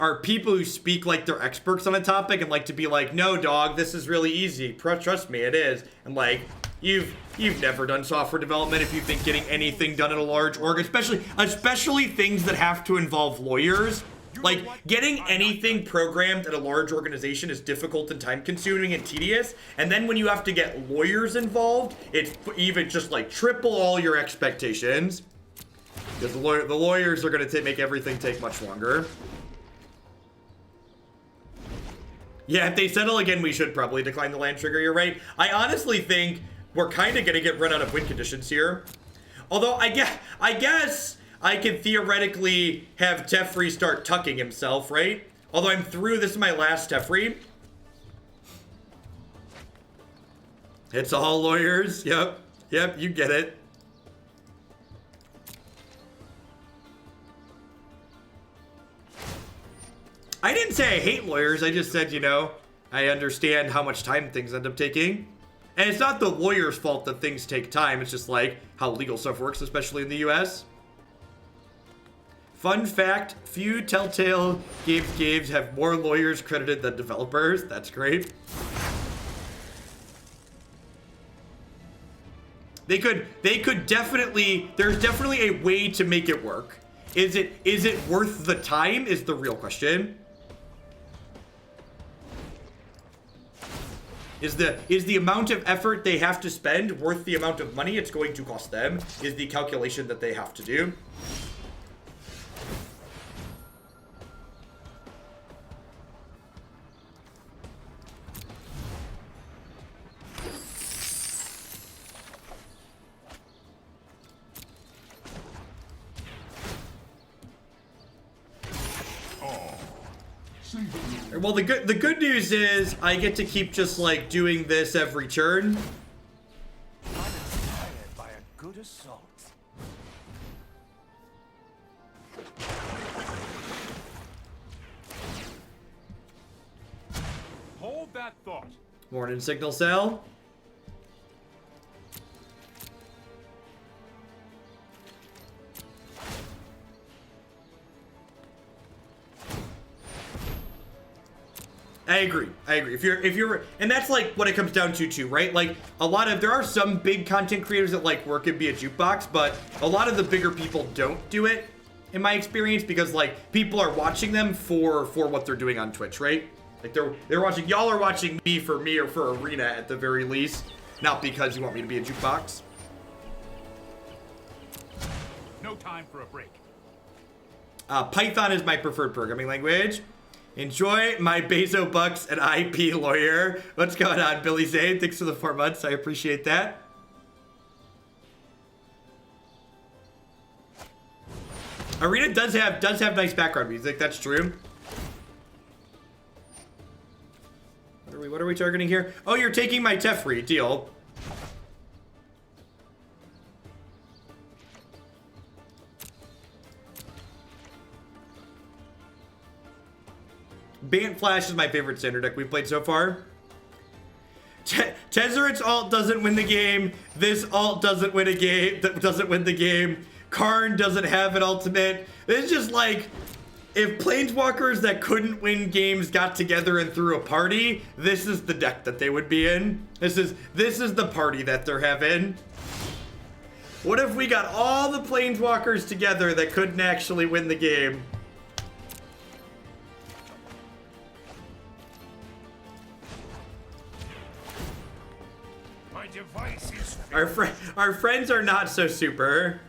are people who speak like they're experts on a topic and like to be like, no dog, this is really easy. Trust me, it is. And like, you've never done software development if you think getting anything done at a large org, especially things that have to involve lawyers. Like, getting anything programmed at a large organization is difficult and time-consuming and tedious, and then when you have to get lawyers involved, it's even just like triple all your expectations. Because the lawyers are going to make everything take much longer. Yeah, if they settle again, we should probably decline the land trigger, you're right. I honestly think we're kind of going to get run out of win conditions here. Although, I guess I could theoretically have Teferi start tucking himself, right? Although I'm through, this is my last Teferi. It's all lawyers, yep, you get it. I didn't say I hate lawyers, I just said, you know, I understand how much time things end up taking. And it's not the lawyer's fault that things take time, it's just like how legal stuff works, especially in the US. Fun fact, few Telltale games have more lawyers credited than developers. That's great. They could definitely, there's definitely a way to make it work. Is it worth the time is the real question. Is the amount of effort they have to spend worth the amount of money it's going to cost them? Is the calculation that they have to do. Well, the good news is I get to keep just like doing this every turn. I'm inspired by a good assault. Hold that thought. Warden signal cell. I agree. If you're, and that's like what it comes down to too, right? Like there are some big content creators that like work and be a jukebox, but a lot of the bigger people don't do it, in my experience, because like people are watching them for what they're doing on Twitch, right? Like they're watching, y'all are watching me or for Arena at the very least, not because you want me to be a jukebox. No time for a break. Python is my preferred programming language. Enjoy my Bezo Bucks and IP lawyer. What's going on, Billy Zane? Thanks for the 4 months. I appreciate that. Arena does have nice background music. That's true. What are we targeting here? Oh, you're taking my Teferi. Deal. Bant Flash is my favorite standard deck we've played so far. Tezzeret's ult doesn't win the game. This ult doesn't win the game. Karn doesn't have an ultimate. It's just like, if planeswalkers that couldn't win games got together and threw a party, this is the deck that they would be in. This is the party that they're having. What if we got all the planeswalkers together that couldn't actually win the game? My device is Our friends are not so super.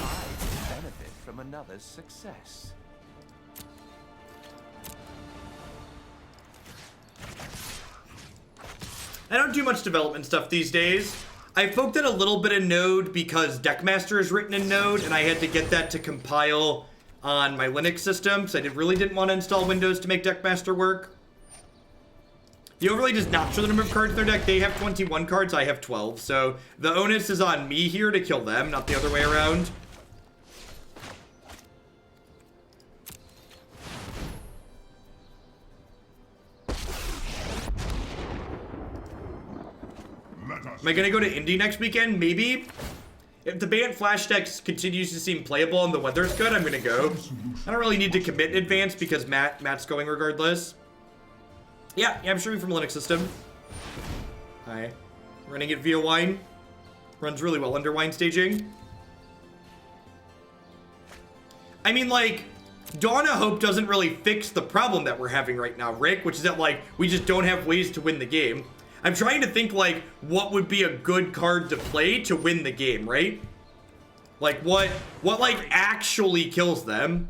I benefit from another's success. I don't do much development stuff these days. I poked at a little bit of Node because Deckmaster is written in Node, and I had to get that to compile on my Linux system, so I really didn't want to install Windows to make Deckmaster work. The overlay does not show the number of cards in their deck. They have 21 cards, I have 12, so the onus is on me here to kill them, not the other way around. Am I gonna go to Indy next weekend? Maybe. If the Bant Flash deck continues to seem playable and the weather's good, I'm gonna go. I don't really need to commit in advance because Matt's going regardless. Yeah, I'm streaming from Linux system. Hi. Running it via Wine. Runs really well under Wine staging. I mean, like, Dawn of Hope doesn't really fix the problem that we're having right now, Rick, which is that, like, we just don't have ways to win the game. I'm trying to think, like, what would be a good card to play to win the game, right? Like, what like, actually kills them?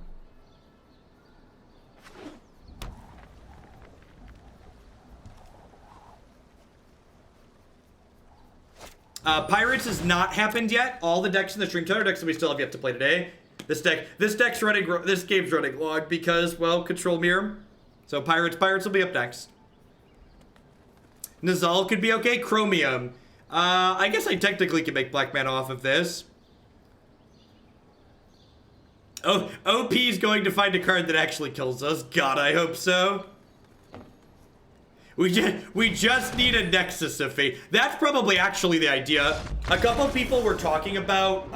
Pirates has not happened yet. All the decks in the Stream Tower decks that we still have yet to play today. This game's running log because, well, Control Mirror. So Pirates will be up next. Nizal could be okay. Chromium. I guess I technically can make black mana off of this. Oh, OP is going to find a card that actually kills us. God, I hope so. We just need a Nexus of Fate. That's probably actually the idea. A couple people were talking about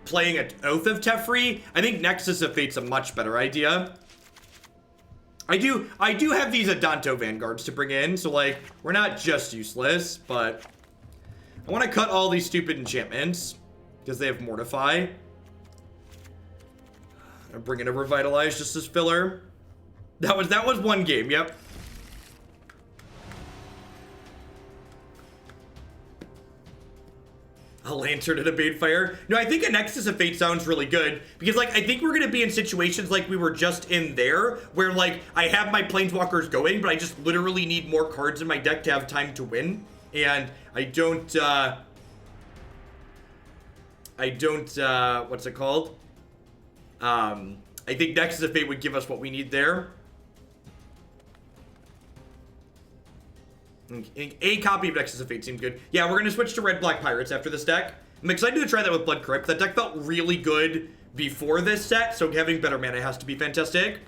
playing an Oath of Teferi. I think Nexus of Fate's a much better idea. I do have these Adanto Vanguards to bring in, so like we're not just useless, but I want to cut all these stupid enchantments because they have Mortify. I'm bringing a Revitalize just as filler. That was one game, yep. A Lantern and a Banefire. No, I think a Nexus of Fate sounds really good because, like, I think we're gonna be in situations like we were just in there, where like I have my Planeswalkers going, but I just literally need more cards in my deck to have time to win, and I don't. What's it called? I think Nexus of Fate would give us what we need there. A copy of Nexus of Fate seemed good. Yeah, we're going to switch to Red-Black Pirates after this deck. I'm excited to try that with Blood Crypt. That deck felt really good before this set, so having better mana has to be fantastic.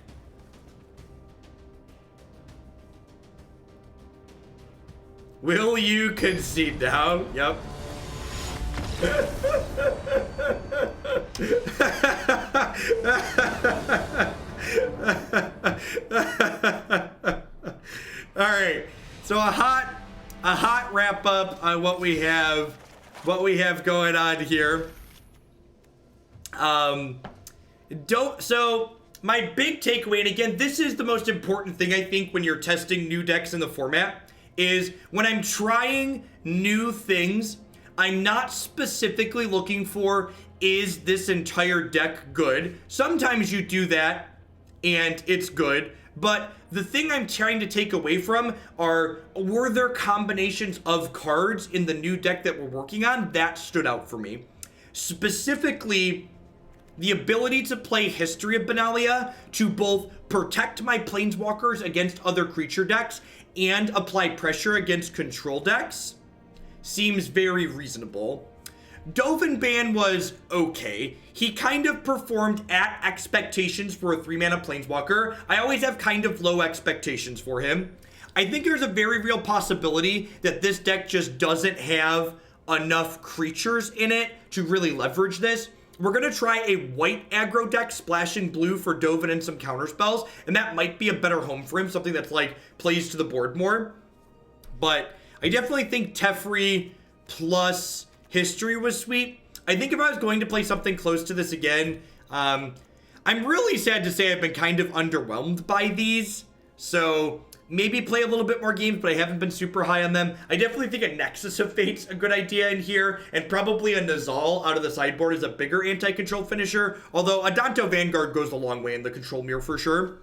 Will you concede now? Yep. All right. So a hot wrap up on what we have going on here. So my big takeaway, and again, this is the most important thing I think when you're testing new decks in the format, is when I'm trying new things, I'm not specifically looking for, is this entire deck good? Sometimes you do that and it's good, but the thing I'm trying to take away from were there combinations of cards in the new deck that we're working on that stood out for me. Specifically, the ability to play History of Benalia to both protect my Planeswalkers against other creature decks and apply pressure against control decks seems very reasonable. Dovin ban was okay. He kind of performed at expectations for a 3-mana Planeswalker. I always have kind of low expectations for him. I think there's a very real possibility that this deck just doesn't have enough creatures in it to really leverage this. We're going to try a white aggro deck, splashing blue for Dovin and some counter spells, and that might be a better home for him, something that's like plays to the board more. But I definitely think Teferi plus History was sweet. I think if I was going to play something close to this again, I'm really sad to say I've been kind of underwhelmed by these. So maybe play a little bit more games, but I haven't been super high on them. I definitely think a Nexus of Fate's a good idea in here, and probably a Nazal out of the sideboard is a bigger anti-control finisher, although a Danto Vanguard goes a long way in the control mirror for sure.